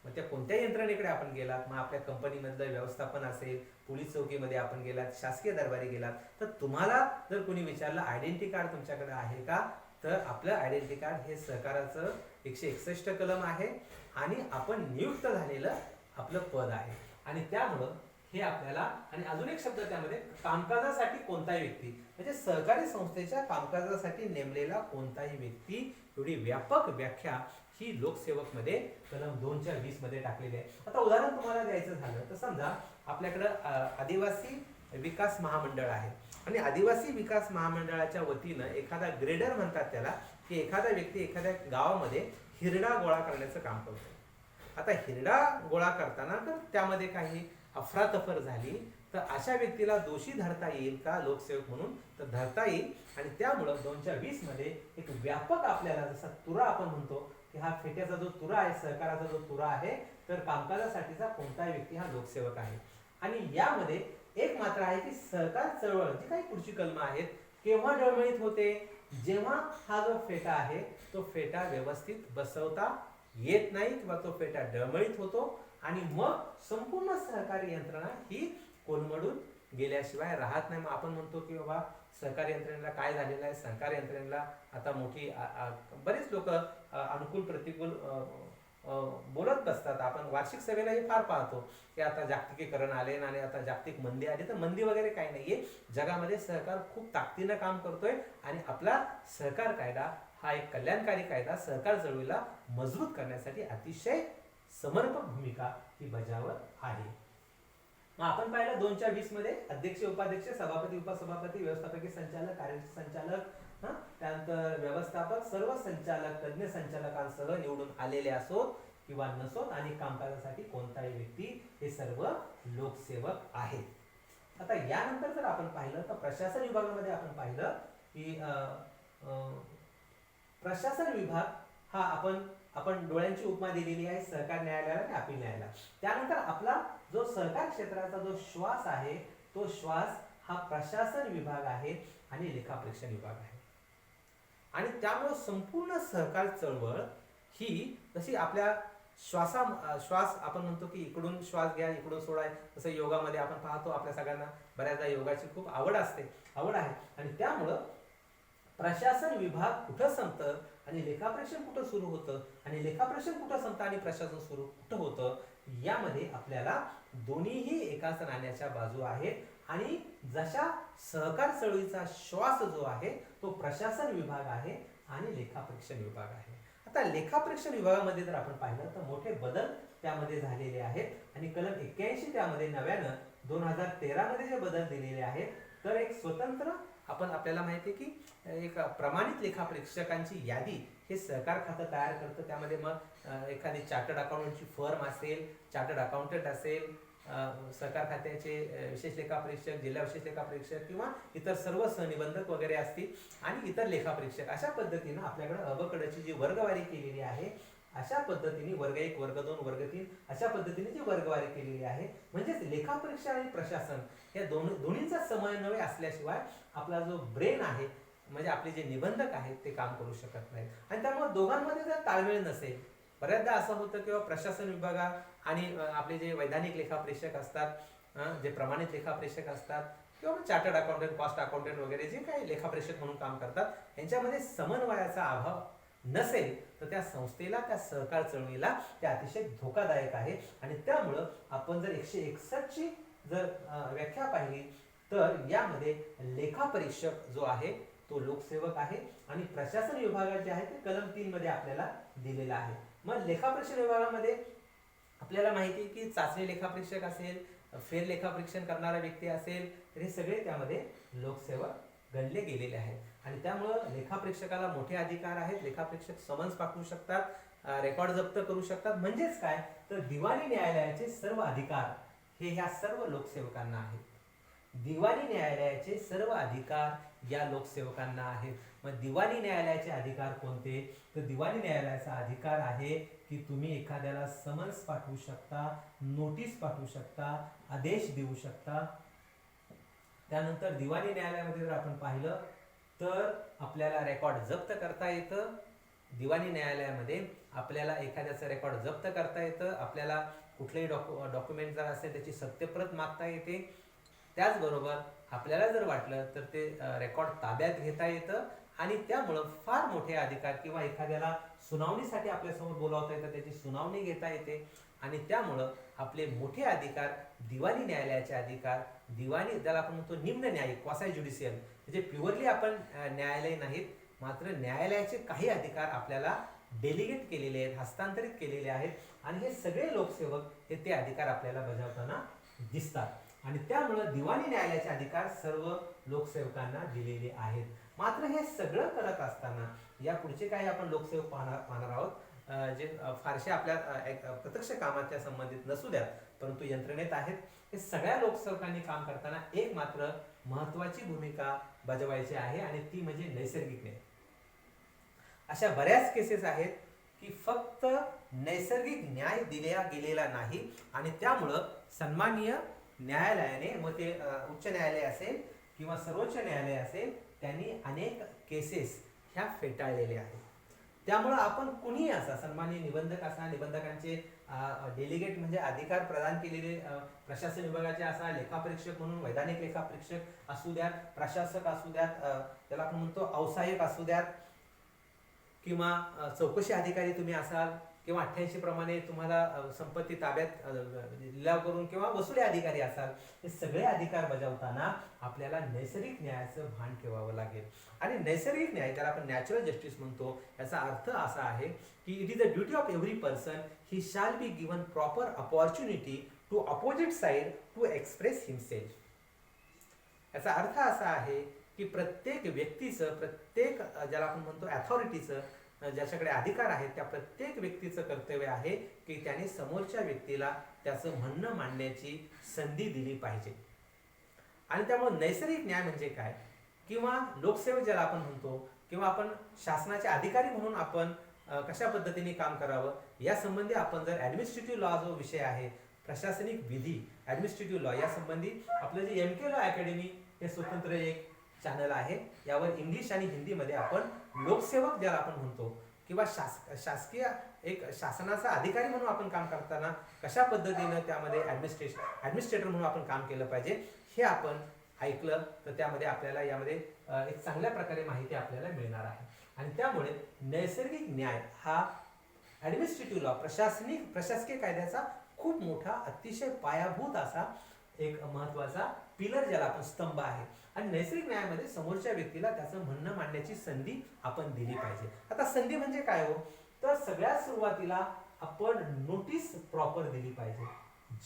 Speaker 1: मग त्या कोणत्याही यंत्रणेकडे आपण गेलात, मग आपल्या कंपनीमधलं व्यवस्थापन असेल, पोलीस चौकीमध्ये आपण गेलात, शासकीय दरबारी गेलात, तर तुम्हाला जर कोणी विचारलं आयडेंटिटी कार्ड तुमच्याकडे आहे का, तर आपलं आयडेंटिटी कार्ड हे सहकाराचं 161 कलम आहे आणि आपण नियुक्त झालेलं आपलं पद आहे. आणि त्यामुळं हे आपल्याला, आणि अजून एक शब्द त्यामध्ये, कामकाजासाठी कोणताही व्यक्ती, म्हणजे सहकारी संस्थेच्या कामकाजासाठी नेमलेला कोणताही व्यक्ती, एवढी व्यापक व्याख्या ही लोकसेवक मध्ये कलम 2:20 मध्ये टाकलेली आहे. आता उदाहरण तुम्हाला द्यायचं झालं तर समजा आपल्याकडं आदिवासी विकास महामंडळ आहे आणि आदिवासी विकास महामंडळाच्या वतीनं एखादा ग्रेडर म्हणतात त्याला, की एखादा व्यक्ती एखाद्या गावामध्ये हिरडा गोळा करण्याचं काम करतो. आता हिरडा गोळा करताना तर त्यामध्ये काही अफरातफर झाली तर अशा व्यक्तीला दोषी धरता येईल का लोकसेवक म्हणून, तर धरता येईल. आणि त्यामुळं 2:20 मध्ये एक व्यापक आपल्याला, जसा तुरा आपण म्हणतो की हा फेट्याचा जो तुरा आहे, सहकाराचा जो तुरा आहे, तर कामकाजासाठीचा कोणताही व्यक्ती हा लोकसेवक आहे. आणि यामध्ये एक मात्र आहे की सहकार चळवळ जी काही पुढची कलमं आहेत केव्हा डळमळीत होते, जेव्हा हा जो फेटा आहे तो फेटा व्यवस्थित बसवता येत नाही किंवा तो फेटा डळमळीत होतो आणि मग संपूर्ण सहकारी यंत्रणा ही कोलमडून गेल्याशिवाय राहत नाही. मग आपण म्हणतो की बाबा सहकारी यंत्रणेला काय झालेलं आहे, सहकारी यंत्रणेला आता मोठी बरेच लोक अनुकूल प्रतिकूल बोलत बसतात. आपण वार्षिक सभेला हे फार पाहतो की आता जागतिकीकरण आले आणि आता जागतिक मंदी आली, तर मंदी वगैरे काही नाहीये. जगामध्ये सहकार खूप ताकदीनं काम करतोय आणि आपला सहकार कायदा हा एक कल्याणकारी कायदा सहकार चळवळीला मजबूत करण्यासाठी अतिशय समर्पक भूमिका ही बजावत आहे. मग आपण पाहिलं 2020 मध्ये अध्यक्ष, उपाध्यक्ष, सभापती, उपसभापती, व्यवस्थापकीय संचालक, कार्यकारी संचालक, त्यानंतर व्यवस्थापक, सर्व संचालक तज्ञ संचालकांसह निवडून आलेले असोत किंवा नसोत आणि कामकाजासाठी कोणताही व्यक्ती, हे सर्व लोकसेवक आहेत. आता यानंतर जर आपण पाहिलं तर प्रशासन विभागामध्ये आपण पाहिलं की प्रशासन विभाग हा आपण डोळ्यांची उपमा दिलेली आहे सहकार न्यायालयाला आणि अपील न्यायालयाला. त्यानंतर आपला जो सहकार क्षेत्राचा जो श्वास आहे तो श्वास हा प्रशासन विभाग आहे आणि लेखापरीक्षण विभाग आहे. आणि त्यामुळे संपूर्ण सहकार चळवळ ही जशी आपल्या श्वास आपण म्हणतो की इकडून श्वास घ्या इकडून सोडा, जसं योगामध्ये आपण पाहतो आपल्या सगळ्यांना बऱ्याचदा योगाची खूप आवड आहे आणि त्यामुळं प्रशासन विभाग कुठं संपतं आणि लेखापरीक्षण कुठं सुरू होतं आणि लेखापरीक्षण कुठं संपतं आणि प्रशासन सुरू कुठं होतं, यामध्ये आपल्याला दोन्हीही एकाच नाण्याच्या बाजू आहेत. आणि जशा सहकार चळवळीचा श्वास जो आहे तो प्रशासन विभाग आहे आणि लेखापरीक्षण विभाग आहे. आता लेखापरीक्षण विभागामध्ये जर आपण पाहिलं तर मोठे बदल त्यामध्ये झालेले आहेत आणि कलम 81 त्यामध्ये नव्यानं 2013 मध्ये जे बदल दिलेले आहेत, तर एक स्वतंत्र आपल्याला माहिती आहे की एक प्रमाणित लेखापरीक्षकांची यादी हे सहकार खातं तयार करतं. त्यामध्ये मग एखादी चार्टर्ड अकाउंटंटची फर्म असेल, चार्टर्ड अकाउंटंट असेल, सहकार खात्याचे विशेष लेखापरीक्षक, जिल्हा विशेष लेखापरीक्षक किंवा इतर सर्व सहनिबंधक वगैरे असतील आणि इतर लेखापरीक्षक, अशा पद्धतीनं आपल्याकडे अबकडची जी वर्गवारी केलेली आहे, अशा पद्धतीने वर्ग 1, वर्ग 2, वर्ग 3 अशा पद्धतीने जी वर्गवारी केलेली आहे, म्हणजेच लेखापरीक्षा आणि प्रशासन या दोन्हींचा समन्वय असल्याशिवाय आपला जो ब्रेन आहे म्हणजे आपले जे निबंधक आहेत ते काम करू शकत नाहीत. आणि त्यामुळे दोघांमध्ये जर ताळमेळ नसेल, बऱ्याचदा असं होतं किंवा प्रशासन विभागात आणि आपले जे वैधानिक लेखापरीक्षक असतात, जे प्रमाणित लेखापरीक्षक असतात किंवा चार्टर्ड अकाउंटंट, कॉस्ट अकाउंटंट वगैरे जे काही लेखापरीक्षक म्हणून काम करतात, यांच्यामध्ये समन्वयाचा अभाव नसेल तर त्या संस्थेला, त्या सहकार चळवळीला ते अतिशय धोकादायक आहे. आणि त्यामुळं आपण जर 161 ची जर व्याख्या पाहिली तर यामध्ये लेखापरीक्षक जो आहे तो लोकसेवक आहे आणि प्रशासन विभागात जे आहे ते कलम 3 मध्ये आपल्याला दिलेला आहे. मग लेखापरीक्षण विभागामध्ये आपल्याला माहिती आहे की चाचणी लेखापरीक्षक असेल, फेर लेखापरीक्षण करणारा व्यक्ती असेल, तर हे सगळे त्यामध्ये लोकसेवक गणले गेलेले आहेत. आणि त्यामुळं लेखापरीक्षकाला मोठे अधिकार आहेत. लेखापरीक्षक समन्स पाठवू शकतात, रेकॉर्ड जप्त करू शकतात. म्हणजेच काय तर दिवाणी न्यायालयाचे सर्व अधिकार हे ह्या सर्व लोकसेवकांना आहेत. दिवाणी न्यायालयाचे सर्व अधिकार या लोकसेवकांना आहेत. मग दिवाणी न्यायालयाचे अधिकार कोणते, तर दिवाणी न्यायालयाचा अधिकार आहे की तुम्ही एखाद्याला समन्स पाठवू शकता, नोटीस पाठवू शकता, आदेश देऊ शकता. त्यानंतर दिवाणी न्यायालयामध्ये जर आपण पाहिलं तर आपल्याला रेकॉर्ड जप्त करता येतं. दिवाणी न्यायालयामध्ये आपल्याला एखाद्याचं रेकॉर्ड जप्त करता येतं, आपल्याला कुठलेही डॉक्युमेंट जर असेल त्याची सत्यप्रत मागता येते. त्याचबरोबर आपल्याला जर वाटलं तर ते रेकॉर्ड ताब्यात घेता येतं आणि त्यामुळं फार मोठे अधिकार किंवा एखाद्याला सुनावणीसाठी आपल्यासमोर बोलावता येतं, त्याची सुनावणी घेता येते. आणि त्यामुळं आपले मोठे अधिकार, दिवाणी न्यायालयाचे अधिकार, दिवाणी ज्याला आपण म्हणतो निम्न न्यायिक, क्वासाय ज्युडिशियल, म्हणजे प्युअरली आपण न्यायालय नाहीत, मात्र न्यायालयाचे काही अधिकार आपल्याला डेलिगेट केलेले आहेत, हस्तांतरित केलेले आहेत आणि हे सगळे लोकसेवक हे ते अधिकार आपल्याला बजावताना दिसतात. आणि त्यामुळं दिवाणी न्यायालयाचे अधिकार सर्व लोकसेवकांना दिलेले आहेत. मात्र हे सगळं करत असताना या पुढचे काही आपण लोकसेवक पाहणार आहोत, जे फारशे आपल्या प्रत्यक्ष कामाच्या संबंधित नसू द्यात परंतु यंत्रणेत आहेत. हे सगळ्या लोकसेवकांनी काम करताना एक मात्र महत्वाची भूमिका बजावायची आहे आणि ती म्हणजे नैसर्गिक न्याय. अशा बऱ्याच केसेस आहेत की फक्त नैसर्गिक न्याय दिला गेलेला नाही आणि त्यामुळं सन्माननीय न्यायालयाने, मग ते उच्च न्यायालय असेल किंवा सर्वोच्च न्यायालय असेल, त्यांनी अनेक केसेस ह्या फेटाळलेल्या आहेत. त्यामुळं आपण कुणीही असा, सन्माननीय निबंधक असा, निबंधकांचे डेलिगेट म्हणजे अधिकार प्रदान केलेले प्रशासन विभागाचे असा, लेखापरीक्षक म्हणून वैधानिक लेखापरीक्षक असू द्यात, प्रशासक असू द्यात, त्याला आपण म्हणतो औसायक असू द्यात, किंवा चौकशी अधिकारी तुम्ही असाल किंवा 88 प्रमाणे तुम्हाला संपत्ती ताब्यात लिलाव करून किंवा वसुली अधिकारी असाल, हे सगळे अधिकार बजावताना आपल्याला नैसर्गिक न्यायाचं भान ठेवावं लागेल. आणि नैसर्गिक न्याय, ज्याला आपण नॅचरल जस्टिस म्हणतो, याचा अर्थ असा आहे की it is the duty of every person he shall be given proper opportunity to opposite side to express himself. याचा अर्थ असा आहे की प्रत्येक व्यक्तीचं, प्रत्येक ज्याला आपण म्हणतो अथॉरिटीचं, ज्याच्याकडे अधिकार आहेत, त्या प्रत्येक व्यक्तीचं कर्तव्य आहे की त्याने समोरच्या व्यक्तीला त्याचं म्हणणं मांडण्याची संधी दिली पाहिजे. आणि त्यामुळे नैसर्गिक न्याय म्हणजे काय, किंवा लोकसेवक ज्याला आपण म्हणतो, किंवा आपण शासनाचे अधिकारी म्हणून आपण कशा पद्धतीने काम करावं, या संबंधी आपण जर ॲडमिनिस्ट्रेटिव्ह लॉ जो विषय आहे, प्रशासनिक विधी, ॲडमिनिस्ट्रेटिव्ह लॉ, या संबंधी आपलं जे MK लॉ अकॅडमी हे स्वतंत्र एक चॅनल आहे. यावर इंग्लिश आणि हिंदीमध्ये आपण लोकसेवक ज्याला आपण म्हणतो, किंवा शासकीय एक शासनाचा अधिकारी म्हणून आपण काम करताना कशा पद्धतीनं त्यामध्ये ॲडमिनिस्ट्रेटर म्हणून आपण काम केलं पाहिजे, हे आपण ऐकलं तर त्यामध्ये आपल्याला यामध्ये एक चांगल्या प्रकारे माहिती आपल्याला मिळणार आहे. आणि त्यामुळे नैसर्गिक न्याय हा ॲडमिनिस्ट्रेटिव्ह लॉ, प्रशासकीय कायद्याचा खूप मोठा, अतिशय पायाभूत असा एक महत्वाचा पिलर, ज्याला आपण स्तंभ आहे. आणि नैसर्गिक न्यायामध्ये समोरच्या व्यक्तीला त्याचं म्हणणं मांडण्याची संधी आपण दिली पाहिजे. आता संधी म्हणजे काय हो, तर सगळ्यात सुरुवातीला आपण नोटीस प्रॉपर दिली पाहिजे.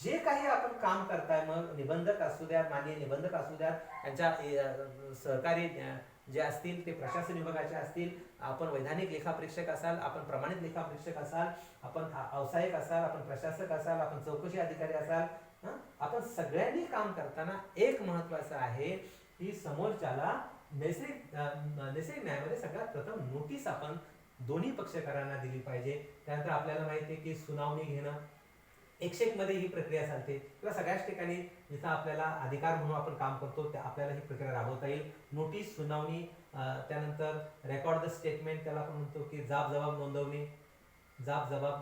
Speaker 1: जे काही आपण काम करताय, मग निबंधक असू द्या, माननीय निबंधक असू द्या, त्यांच्या सहकारी जे असतील ते प्रशासन विभागाचे असतील, आपण वैधानिक लेखापरीक्षक असाल, आपण प्रमाणित लेखापरीक्षक असाल, आपण व्यावसायिक असाल, आपण प्रशासक असाल, आपण चौकशी अधिकारी असाल, आपण सगळ्यांनी काम करताना एक महत्वाचं आहे की समोरच्याला नैसर्गिक न्यायामध्ये सगळ्यात प्रथम नोटीस आपण दोन्ही पक्षकारांना दिली पाहिजे. त्यानंतर आपल्याला माहिती आहे की सुनावणी घेणं, 101 मध्ये ही प्रक्रिया चालते, किंवा सगळ्याच ठिकाणी जिथं आपल्याला अधिकार म्हणून आपण काम करतो त्या आपल्याला ही प्रक्रिया राबवता येईल. नोटीस, सुनावणी, त्यानंतर रेकॉर्ड द स्टेटमेंट, त्याला आपण म्हणतो की जाब जबाब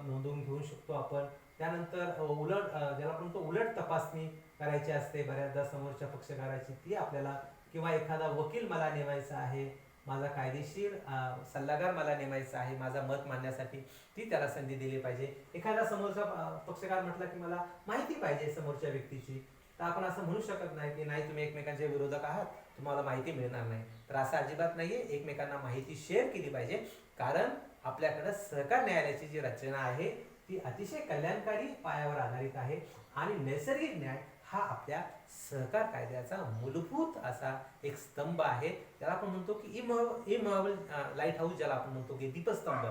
Speaker 1: नोंदवून घेऊ शकतो आपण. त्यानंतर उलट, ज्याला आपण म्हणतो उलट तपासणी करायची असते बऱ्याचदा समोरच्या पक्षकाराची, ती आपल्याला, किंवा एखादा वकील मला नेमायचा आहे, माझा कायदेशीर सल्लागार मला नेमायचा आहे माझा मत मांडण्यासाठी, ती त्याला संधी दिली पाहिजे. एखादा समोरचा पक्षकार म्हटला की मला माहिती पाहिजे समोरच्या व्यक्तीची, तर आपण असं म्हणू शकत नाही की नाही तुम्ही एकमेकांचे विरोधक आहात, तुम्हाला माहिती मिळणार नाही. तर असं अजिबात नाहीये. एकमेकांना माहिती शेअर केली पाहिजे, कारण आपल्याकडे सहकार न्यायालयाची जी रचना आहे ती अतिशय कल्याणकारी पायावर आधारित आहे. आणि नैसर्गिक न्याय हा आपल्या सहकार कायद्याचा मूलभूत असा एक स्तंभ आहे. त्याला आपण म्हणतो की इमूव्हेबल लाईट हाऊस, ज्याला आपण म्हणतो की दीपस्तंभ.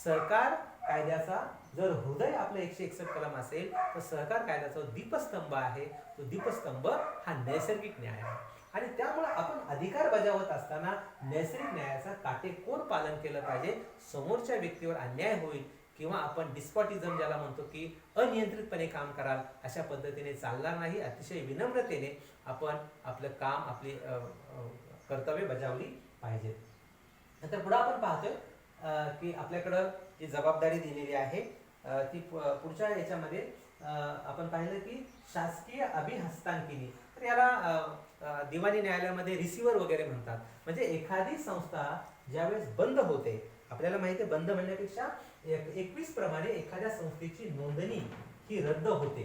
Speaker 1: सहकार कायद्याचा जर हृदय आपलं 161 कलम असेल, तर सहकार कायद्याचा दीपस्तंभ आहे, तो दीपस्तंभ हा नैसर्गिक न्याय आहे. आणि त्यामुळे आपण अधिकार बजावत असताना नैसर्गिक न्यायाचा काटेकोर पालन केलं पाहिजे. समोरच्या व्यक्तीवर अन्याय होईल किंवा आपण डिस्पॉटिझम ज्याला म्हणतो की अनियंत्रितपणे काम कराल, अशा पद्धतीने चालणार नाही. अतिशय विनम्रतेने आपण आपलं काम, आपली कर्तव्य बजावली पाहिजेत. नंतर पुढे आपण पाहतोय की आपल्याकडं जी जबाबदारी दिलेली आहे ती पुढच्या याच्यामध्ये आपण पाहिलं की शासकीय अभिहस्तांकिनी. तर याला दिवाणी न्यायालयामध्ये रिसिव्हर वगैरे म्हणतात. म्हणजे एखादी संस्था ज्यावेळेस बंद होते, आपल्याला माहिती आहे बंद म्हणण्यापेक्षा 21 प्रमाणे एखाद्या संस्थेची नोंदणी ही रद्द होते.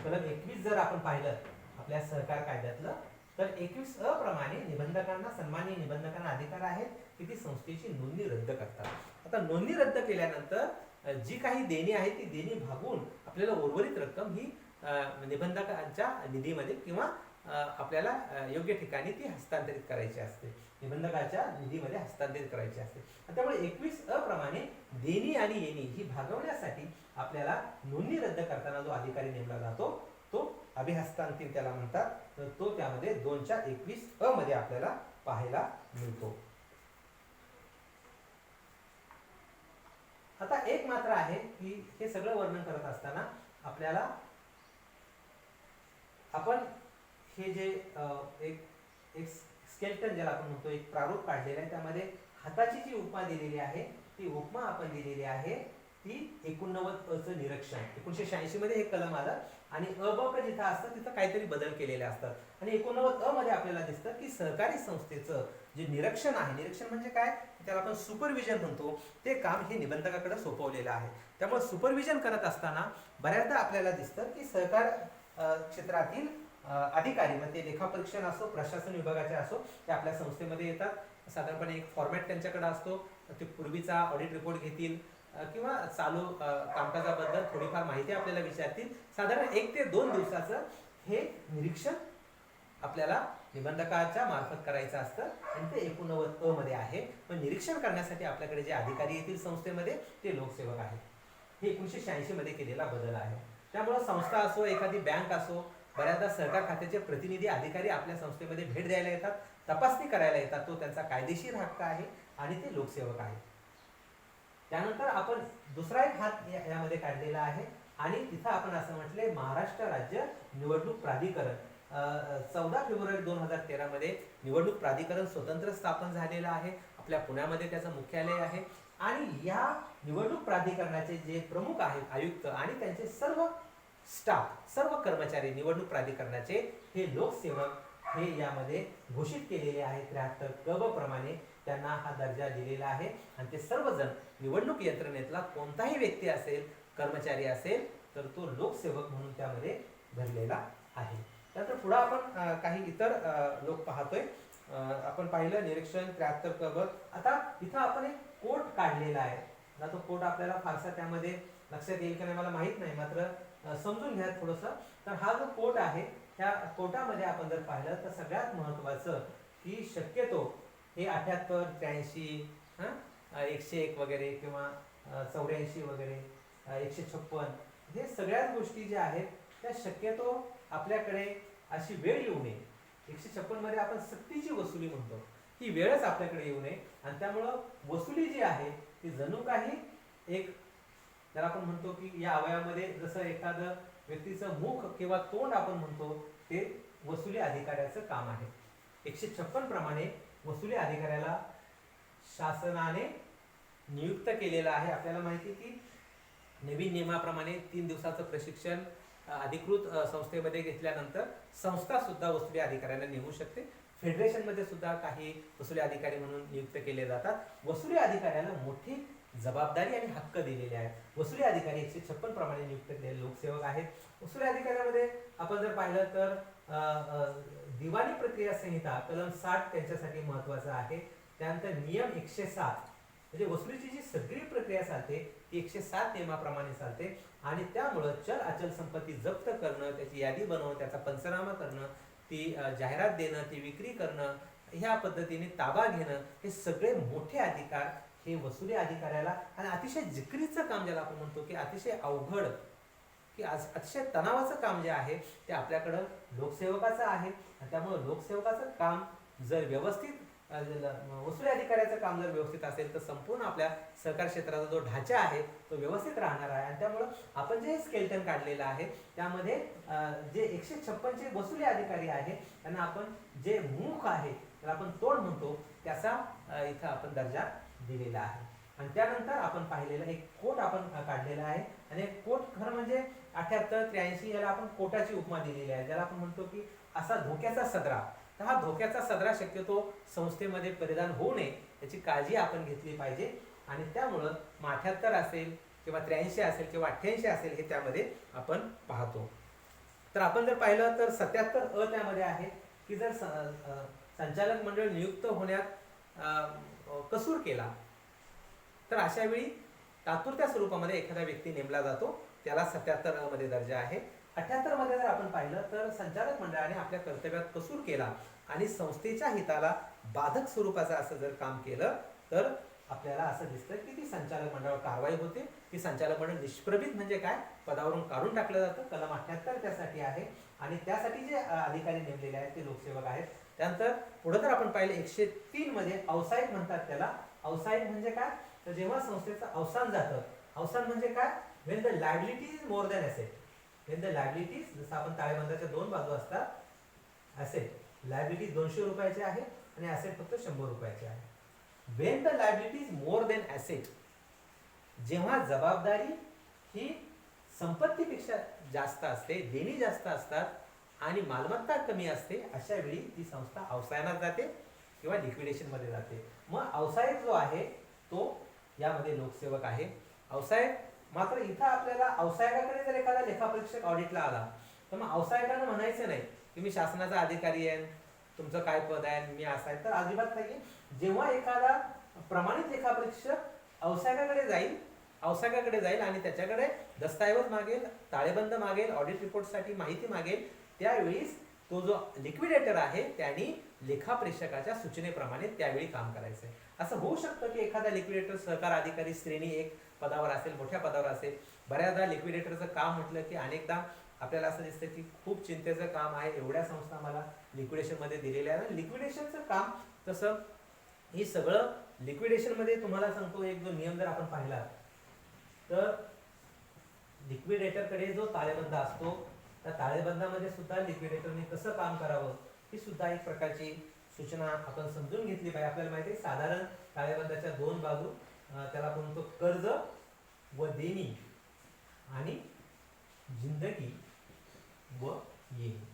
Speaker 1: कलम 21 जर आपण पाहिलं आपल्या सहकार कायद्यातलं, तर 21 प्रमाणे निबंधकांना, सन्माननीय निबंधकांना अधिकार आहेत की ती संस्थेची नोंदणी रद्द करतात. आता नोंदणी रद्द केल्यानंतर जी काही देणी आहे ती देणी भागून आपल्याला उर्वरित रक्कम ही निबंधकांच्या निधीमध्ये किंवा आपल्याला योग्य ठिकाणी ती हस्तांतरित करायची असते, निबंधकाच्या निधीमध्ये हस्तांतरित करायची असते. त्यामुळे 21 प्रमाणे देणी आणि येणी ही भागवण्यासाठी आपल्याला नोंदणी रद्द करताना जो अधिकारी नेमला जातो तो अभिहस्तांकित त्याला म्हणतात. तर तो त्यामध्ये 2:21 मध्ये आपल्याला पाहायला मिळतो. आता एक मात्र आहे की हे सगळं वर्णन करत असताना आपल्याला आपण हे जे एक स्केल्टन ज्याला आपण म्हणतो, एक प्रारूप काढलेला आहे, त्यामध्ये हाताची जी उपमा दिलेली आहे ती उपमा आपण दिलेली आहे ती 89 चं निरीक्षण. 1986 मध्ये हे कलम आलं आणि ब क जिथं असतं तिथं काहीतरी बदल केलेले असतात. आणि 89 मध्ये आपल्याला दिसतं की सहकारी संस्थेचं जे निरीक्षण आहे, निरीक्षण म्हणजे काय, त्याला आपण सुपरविजन म्हणतो, ते काम हे निबंधकाकडे सोपवलेलं आहे. त्यामुळे सुपरविजन करत असताना बऱ्याचदा आपल्याला दिसतं की सहकार क्षेत्रातील अधिकारी, मग ते लेखापरीक्षण असो, प्रशासन विभागाचे असो, ते आपल्या संस्थेमध्ये येतात. साधारणपणे एक फॉर्मॅट त्यांच्याकडे असतो, ते पूर्वीचा ऑडिट रिपोर्ट घेतील किंवा चालू कामकाजाबद्दल थोडीफार माहिती आपल्याला विचारतील. साधारण 1 ते 2 दिवसाचं हे निरीक्षण आपल्याला निबंधकाच्या मार्फत करायचं असतं आणि ते 89 मध्ये आहे. पण निरीक्षण करण्यासाठी आपल्याकडे जे अधिकारी येतील संस्थेमध्ये ते लोकसेवक आहेत. हे 1986 मध्ये केलेला बदल आहे. त्यामुळे संस्था असो, एखादी बँक असो, बऱ्याचदा सहकार खात्याचे प्रतिनिधी अधिकारी आपल्या संस्थेमध्ये भेट द्यायला येतात, तपासणी करायला येतात. तो त्यांचा कायदेशीर हक्क आहे आणि ते लोकसेवक आहेत. त्यानंतर आपण दुसरा एक हात यामध्ये काढलेला आहे आणि तिथं आपण असं म्हटले, महाराष्ट्र राज्य निवडणूक प्राधिकरण 14 फेब्रुवारी 2013 मध्ये निवडणूक प्राधिकरण स्वतंत्र स्थापन झालेलं आहे. आपल्या पुण्यामध्ये त्याचं मुख्यालय आहे आणि या निवडणूक प्राधिकरणाचे जे प्रमुख आहेत, आयुक्त आणि त्यांचे सर्व स्टाफ, सर्व कर्मचारी निवडणूक प्राधिकरणाचे हे लोकसेवक हे यामध्ये घोषित केलेले आहे. 73 क ब प्रमाणे त्यांना हा दर्जा दिलेला आहे आणि ते सर्वजण निवडणूक यंत्रणेतला कोणताही व्यक्ती असेल, कर्मचारी असेल, तर तो लोकसेवक म्हणून त्यामध्ये धरलेला आहे. त्यानंतर पुढे आपण काही इतर लोक पाहतोय. आपण पाहिलं निरीक्षण 73 क ब. आता इथं आपण एक कोट काढलेला आहे. आता तो कोट आपल्याला फारसा त्यामध्ये लक्षात येईल का नाही मला माहित नाही, मात्र समजून घ्या थोडंसं. तर हा जो कोट आहे, त्या कोटामध्ये आपण जर पाहिलं तर सगळ्यात महत्त्वाचं की शक्यतो हे 78, 83, 101 वगैरे किंवा 84 वगैरे, 156, हे सगळ्याच गोष्टी ज्या आहेत त्या शक्यतो आपल्याकडे अशी वेळ येऊ नये. 156 मध्ये आपण सक्तीची वसुली म्हणतो, ही वेळच आपल्याकडे येऊ नये आणि त्यामुळं वसुली जी आहे ती जणू काही एक, त्याला आपण म्हणतो की या अवयवामध्ये जसं एखादं व्यक्तीचं मुख किंवा तोंड आपण म्हणतो, ते वसुली अधिकाऱ्याचं काम आहे. 156 प्रमाणे वसुली अधिकाऱ्याला शासनाने नियुक्त केलेलं आहे. आपल्याला माहिती की नवीन नियमाप्रमाणे 3 दिवसाचं प्रशिक्षण अधिकृत संस्थेमध्ये घेतल्यानंतर संस्था सुद्धा वसुली अधिकाऱ्यांना नेमू शकते. फेडरेशन मध्ये सुद्धा काही वसुली अधिकारी म्हणून नियुक्त केले जातात. वसुली अधिकाऱ्याला मोठी जबाबदारी आणि हक्क दिलेले आहेत. वसुली अधिकारी 156 प्रमाणे नियुक्त केलेले लोकसेवक आहेत. वसुली अधिकाऱ्यामध्ये आपण जर पाहिलं तर दिवाणी प्रक्रिया संहिता कलम 60 त्यांच्यासाठी महत्वाचं आहे. त्यानंतर नियम 107, म्हणजे वसुलीची जी सगळी प्रक्रिया चालते ती 107 नियमाप्रमाणे चालते आणि त्यामुळं चल अचल संपत्ती जप्त करणं, त्याची यादी बनवणं, त्याचा पंचनामा करणं, ती जाहिरात देणं, ती विक्री करणं, ह्या पद्धतीने ताबा घेणं, हे सगळे मोठे अधिकार हे वसुली अधिकाऱ्याला, आणि अतिशय जिकरीचं काम ज्याला आपण म्हणतो की अतिशय अवघड की अतिशय तणावाचं काम जे आहे ते आपल्याकडं लोकसेवकाचं आहे. त्यामुळे लोकसेवकाचं काम जर व्यवस्थित, वसुली अधिकाऱ्याचं काम जर व्यवस्थित असेल तर संपूर्ण आपल्या सहकार क्षेत्राचा जो ढाचा आहे तो व्यवस्थित राहणार आहे. आणि त्यामुळं आपण जे स्केल्टन काढलेलं आहे त्यामध्ये जे 156 चे वसुली अधिकारी आहे त्यांना आपण जे मुख आहे त्याला आपण तोंड म्हणतो, त्याचा इथं आपण दर्जा दिलेला आहे. आणि त्यानंतर आपण पाहिलेलं एक कोट आपण काढलेला आहे आणि कोट खरं म्हणजे 78, 83 याला आपण कोटाची उपमा दिलेली आहे, ज्याला आपण म्हणतो की असा धोक्याचा सदरा. तर हा धोक्याचा सदरा शक्यतो संस्थेमध्ये परिधान होऊ नये याची काळजी आपण घेतली पाहिजे. आणि त्यामुळं 78 असेल किंवा 83 असेल किंवा 88 असेल हे त्यामध्ये आपण पाहतो. तर आपण जर पाहिलं तर 77 अ त्यामध्ये आहे की जर संचालक मंडळ नियुक्त होण्यात कसूर केला तर अशा वेळी तात्पुरत्या स्वरूपामध्ये एखादा व्यक्ती नेमला जातो, त्याला 77 अ मध्ये दर्जा आहे. 78 मध्ये जर आपण पाहिलं तर संचालक मंडळाने आपल्या कर्तव्यात कसूर केला आणि संस्थेच्या हिताला बाधक स्वरूपाचं असं जर काम केलं तर आपल्याला असं दिसतं की ती संचालक मंडळावर कारवाई होते. ती संचालक मंडळ निष्प्रभित म्हणजे काय, पदावरून काढून टाकलं जातं. कलम 78 त्यासाठी आहे आणि त्यासाठी जे अधिकारी नेमलेले आहेत ते लोकसेवक आहेत. त्यानंतर पुढे जर आपण पाहिलं 103 मध्ये अवसायिक म्हणतात त्याला. अवसायिक म्हणजे काय, तर जेव्हा संस्थेचं अवसान जातं, अवसान म्हणजे काय, when the liability is more than asset. when the liabilities, जसं आपण ताळेबंदाच्या 2 बाजू असतात, asset liability 200 रुपयाचे आहे आणि asset फक्त 100 रुपयाचे आहे. when the liability is more than asset, जेव्हा जबाबदारी ही संपत्तीपेक्षा जास्त असते, देणी जास्त असतात आणि मालमत्ता कमी असते, अशा वेळी ती संस्था अवसायानात जाते. किंवा लिक्विडेशन मध्ये जाते. मग व्यावसायिक जो आहे तो यामध्ये लोकसेवक आहे. व्यावसायिक मात्र इथं आपल्याला व्यावसायिकाकडे जर एखादा लेखापरीक्षक ऑडिटला आला तर मग व्यावसायिकानं म्हणायचं नाही की मी शासनाचा अधिकारी आहे, तुमचं काय पद आहे, मी असा आहे, तर अजिबात नाही. जेव्हा एखादा प्रमाणित लेखापरीक्षक व्यावसायिकाकडे जाईल आणि त्याच्याकडे दस्तऐवज मागेल, ताळेबंद मागेल, ऑडिट रिपोर्टसाठी माहिती मागेल, त्यावेळीस तो जो लिक्विडेटर आहे त्यांनी लेखापरीक्षकाच्या सूचनेप्रमाणे त्यावेळी काम करायचं आहे. असं होऊ शकतं की एखादा लिक्विडेटर सहकार अधिकारी श्रेणी 1 पदावर असेल, मोठ्या पदावर असेल. बऱ्याचदा लिक्विडेटरचं काम म्हटलं की अनेकदा आपल्याला असं दिसतं की खूप चिंतेचं काम आहे, एवढ्या संस्था मला लिक्विडेशन मध्ये दिलेल्या आहे. लिक्विडेशनचं काम तसं हे सगळं लिक्विडेशन मध्ये तुम्हाला सांगतो, एक जो नियम जर आपण पाहिला तर लिक्विडेटरकडे जो ताळेबंद असतो त्या ताळेबंदामध्ये सुद्धा लिक्विडेटरने कसं काम करावं ही सुद्धा एक प्रकारची सूचना आपण समजून घेतली पाहिजे. आपल्याला माहिती आहे साधारण ताळेबंदाच्या 2 बाजू, त्याला आपण म्हणतो कर्ज व देणी आणि जिंदगी व येणी.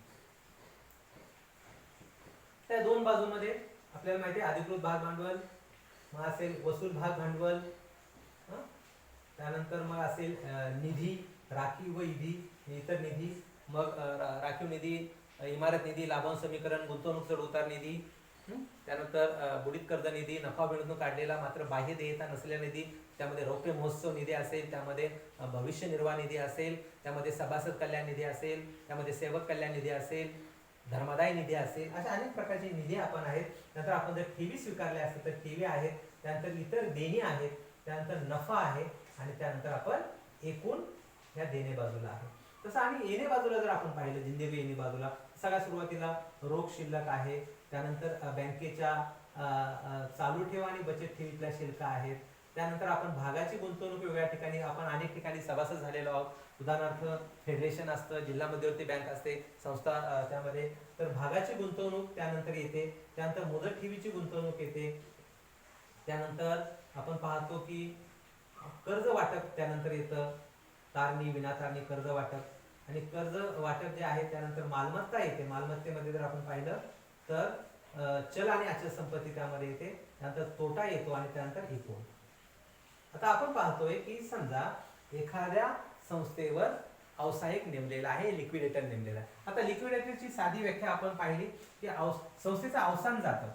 Speaker 1: त्या 2 बाजूमध्ये आपल्याला माहिती आहे अधिकृत भाग भांडवल, मग असेल वसूल भाग भांडवल, त्यानंतर मग असेल निधी, राखीव व इतर निधी, मग राखीव निधी, इमारत निधी, लाभांश समीकरण, गुंतवणूक चढ उतार निधी, त्यानंतर बुडीत कर्ज निधी, नफा मिळवून काढलेला मात्र बाह्य देयता नसलेला निधी, त्यामध्ये रौप्य महोत्सव निधी असेल, त्यामध्ये भविष्य निर्वाह निधी असेल, त्यामध्ये सभासद कल्याण निधी असेल, त्यामध्ये सेवक कल्याण निधी असेल, धर्मादाय निधी असेल, अशा अनेक प्रकारचे निधी आपण आहेत. नंतर आपण जर ठेवी स्वीकारल्या असेल तर ठेवी आहेत, त्यानंतर इतर देणी आहेत, त्यानंतर नफा आहे आणि त्यानंतर आपण एकूण या देणे बाजूला आहे. तसं आणि येणे बाजूला जर आपण पाहिलं, जिंदगी येणे बाजूला सगळ्यात सुरुवातीला रोख शिल्लक आहे, त्यानंतर बँकेच्या चालू ठेव आणि बचत ठेवीतल्या शिल्लक आहेत, त्यानंतर आपण भागाची गुंतवणूक वेगळ्या ठिकाणी, आपण अनेक ठिकाणी सभासद झालेलो आहोत. उदाहरणार्थ फेडरेशन असतं, जिल्हा मध्यवर्ती बँक असते, संस्था त्यामध्ये, तर भागाची गुंतवणूक त्यानंतर येते, त्यानंतर मुदत ठेवीची गुंतवणूक येते, त्यानंतर आपण पाहतो की कर्ज वाटप त्यानंतर येतं, तारणी विनातारणी कर्ज वाटप, आणि कर्ज वाटप जे आहे त्यानंतर मालमत्ता येते. मालमत्तेमध्ये जर आपण पाहिलं तर चल आणि अचल संपत्ती त्यामध्ये येते, त्यानंतर तोटा येतो आणि त्यानंतर एकूण. आता आपण पाहतोय की समजा एखाद्या संस्थेवर व्यावसायिक नेमलेला आहे, लिक्विडेटर नेमलेला आहे. आता लिक्विडेटरची साधी व्याख्या आपण पाहिली की संस्थेचं अवसान जातं.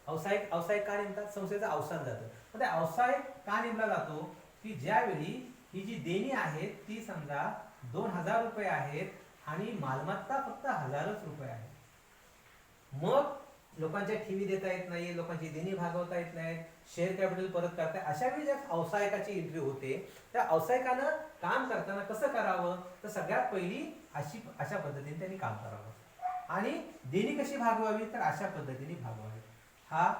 Speaker 1: व्यावसायिक का नेमतात? संस्थेचं अवसान जातं. तर व्यावसायिक का नेमला जातो की ज्यावेळी ही जी देणी आहे ती समजा 2000 रुपये आहेत आणि मालमत्ता फक्त 1000च रुपये आहे. मग लोकांच्या ठेवी देता येत नाही, लोकांची देणी भागवता येत नाही, शेअर कॅपिटल परत करता, अशा वेळी ज्या व्यावसायिकाची एंट्री होते त्या व्यावसायिकानं काम करताना कसं करावं, तर सगळ्यात पहिली अशा पद्धतीने त्यांनी काम करावं आणि देणी कशी भागवावी, तर अशा पद्धतीने भागवावी. हा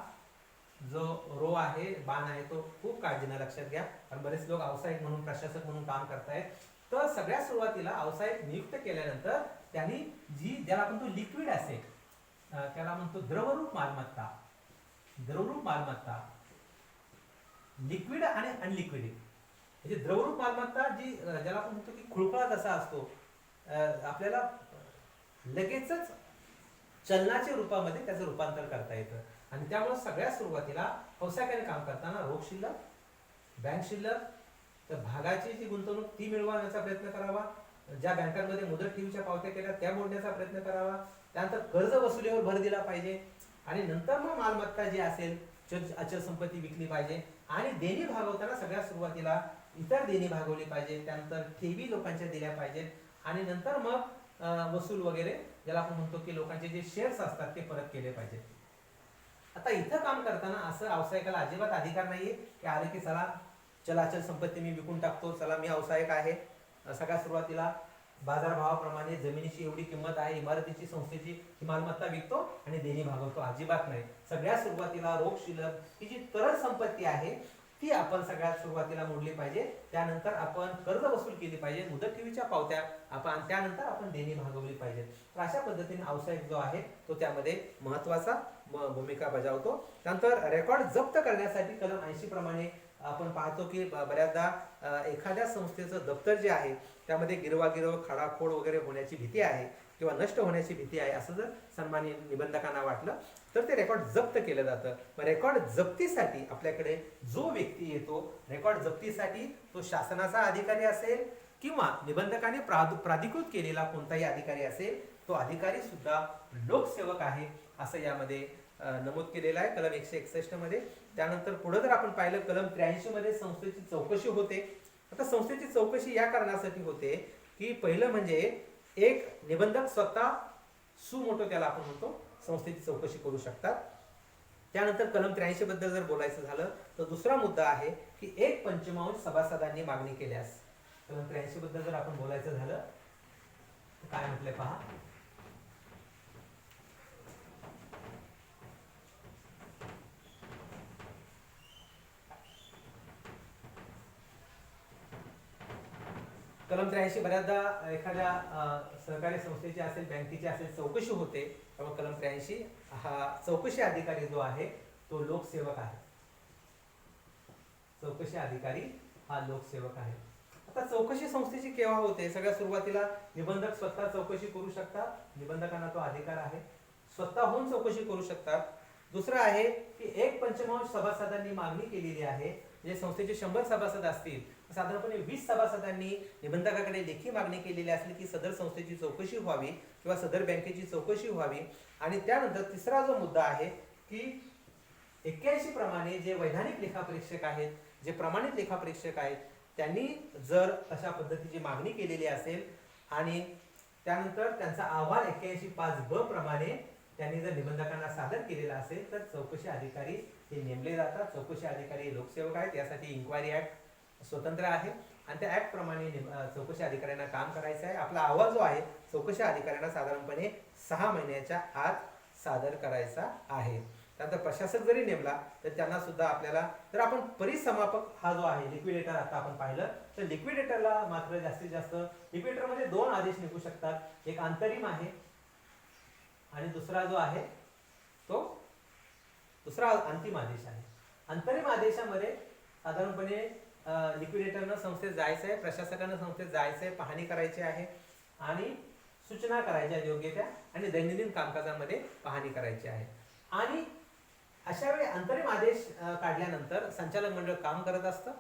Speaker 1: जो रो आहे, बाण आहे, तो खूप काळजीने लक्षात घ्या, कारण बरेच लोक व्यावसायिक म्हणून प्रशासक म्हणून काम करतायत. तर सगळ्यात सुरुवातीला व्यावसायिक नियुक्त केल्यानंतर त्यांनी ज्याला आपण तो लिक्विड असेल, त्याला म्हणतो द्रवरूप मालमत्ता, लिक्विड आणि अनलिक्विड. म्हणजे द्रवरूप मालमत्ता जी ज्याला आपण म्हणतो की खुळखुळा कसा असतो, आपल्याला लगेचच चलनाच्या रूपामध्ये त्याचं रूपांतर करता येतं. आणि त्यामुळे सगळ्यात सुरुवातीला व्यावसायिकाने काम करताना रोख शिल्लक, बँक शिल्लक, तर भागाची जी गुंतवणूक ती मिळवण्याचा प्रयत्न करावा, ज्या बँकांमध्ये मुदत ठेवीच्या पावत्या केल्या त्या मोडण्याचा प्रयत्न करावा, त्यानंतर कर्ज वसुलीवर भर दिला पाहिजे आणि नंतर मग मालमत्ता जी असेल अचल संपत्ती विकली पाहिजे आणि देणी भागवताना सगळ्यात सुरुवातीला इतर देणी भागवली पाहिजे, त्यानंतर ठेवी लोकांच्या दिल्या पाहिजेत आणि नंतर मग वसूल वगैरे ज्याला आपण म्हणतो की लोकांचे जे शेअर्स असतात ते परत केले पाहिजेत. आता इथं काम करताना असं व्यावसायिकाला अजिबात अधिकार नाहीये की अरे की चला अचल संपत्ती मी विकून टाकतो, चला मी व्यावसायिक आहे, सगळ्यात सुरुवातीला बाजारभावाप्रमाणे जमिनीची एवढी किंमत आहे, इमारतीची, संस्थेची ही मालमत्ता विकतो आणि देणी भागवतो, अजिबात नाही. सगळ्यात सुरुवातीला रोख शिल्लक ही जी तरल संपत्ती आहे ती आपण सगळ्यात सुरुवातीला मोडली पाहिजे, त्यानंतर आपण कर्ज वसूल केली पाहिजे, मुदत ठेवीच्या पावत्या आपण, त्यानंतर आपण देणी भागवली पाहिजे. तर अशा पद्धतीने व्यावसायिक जो आहे तो त्यामध्ये महत्वाचा भूमिका बजावतो. त्यानंतर रेकॉर्ड जप्त करण्यासाठी कलम 80 प्रमाणे आपण पाहतो की बऱ्याचदा एखाद्या संस्थेचं दप्तर जे आहे त्यामध्ये गिरवागिरव खाडाखोड वगैरे होण्याची भीती आहे किंवा नष्ट होण्याची भीती आहे असं जर सन्माननीय निबंधकांना वाटलं तर ते रेकॉर्ड जप्त केलं जातं. मग रेकॉर्ड जप्तीसाठी आपल्याकडे जो व्यक्ती येतो, रेकॉर्ड जप्तीसाठी तो शासनाचा अधिकारी असेल किंवा निबंधकाने प्राधिकृत केलेला कोणताही अधिकारी असेल, तो अधिकारी सुद्धा लोकसेवक आहे असं यामध्ये नमूद केलेलं आहे कलम 161 मध्ये. त्यानंतर पुढे जर आपण पाहिलं कलम 83 मध्ये संस्थेची चौकशी होते. आता संस्थेची चौकशी या कारणासाठी होते की पहिलं म्हणजे एक निबंधक स्वतः सुमोटो त्याला आपण म्हणतो संस्थेची चौकशी करू शकतात. त्यानंतर कलम 83 बद्दल जर बोलायचं झालं तर दुसरा मुद्दा आहे की 1/5 सभासदांनी मागणी केल्यास. कलम 83 बद्दल जर आपण बोलायचं झालं तर काय म्हटलंय पहा. कलम 83 बऱ्याचदा एखाद्या सहकारी संस्थेची असेल, बँकेची असेल चौकशी होते. त्यामुळे कलम 83 हा चौकशी अधिकारी जो आहे तो लोकसेवक आहे. चौकशी अधिकारी हा लोकसेवक आहे. आता चौकशी संस्थेची केव्हा होते? सगळ्यात सुरुवातीला निबंधक स्वतः चौकशी करू शकतात. निबंधकांना तो अधिकार आहे. स्वतःहून चौकशी करू शकतात. दुसरं आहे की 1/5 सभासदांनी मागणी केलेली आहे. म्हणजे संस्थेचे 100 सभासद असतील, साधारणपणे 20 सभासदांनी निबंधकाकडे लेखी मागणी केलेली असली की सदर संस्थेची चौकशी व्हावी किंवा सदर बँकेची चौकशी व्हावी. आणि त्यानंतर तिसरा जो मुद्दा आहे की 81 प्रमाणे जे वैधानिक लेखापरीक्षक आहेत, जे प्रमाणित लेखापरीक्षक आहेत, त्यांनी जर अशा पद्धतीची मागणी केलेली असेल आणि त्यानंतर त्यांचा अहवाल 81(5)(ब) प्रमाणे त्यांनी जर निबंधकांना सादर केलेला असेल तर चौकशी अधिकारी हे नेमले जातात. चौकशी अधिकारी लोकसेवक आहेत. यासाठी इन्क्वायरी ऍक्ट स्वतंत्र आहे आणि त्या ऍक्ट प्रमाणे चौकशी अधिकाऱ्यांना काम करायचं आहे. आपला अहवाल जो आहे चौकशी अधिकाऱ्यांना साधारणपणे 6 महिन्याच्या आत सादर करायचा आहे. त्यानंतर प्रशासक जरी नेमला तर त्यांना सुद्धा आपल्याला, तर आपण परिसमापक हा जो आहे लिक्विडेटर आता आपण पाहिलं तर लिक्विडेटरला मात्र जास्तीत जास्त लिक्विडेटरमध्ये 2 आदेश निघू शकतात. एक अंतरिम आहे आणि दुसरा जो आहे तो दुसरा अंतिम आदेश आहे. अंतरिम आदेशामध्ये साधारणपणे लिक्विडेटरनं संस्थेत जायचं आहे, प्रशासकानं संस्थेत जायचं आहे, पाहणी करायची आहे आणि सूचना करायच्या योग्य त्या आणि दैनंदिन कामकाजामध्ये पाहणी करायची आहे. आणि अशा वेळी अंतरिम आदेश काढल्यानंतर संचालक मंडळ काम करत असतं.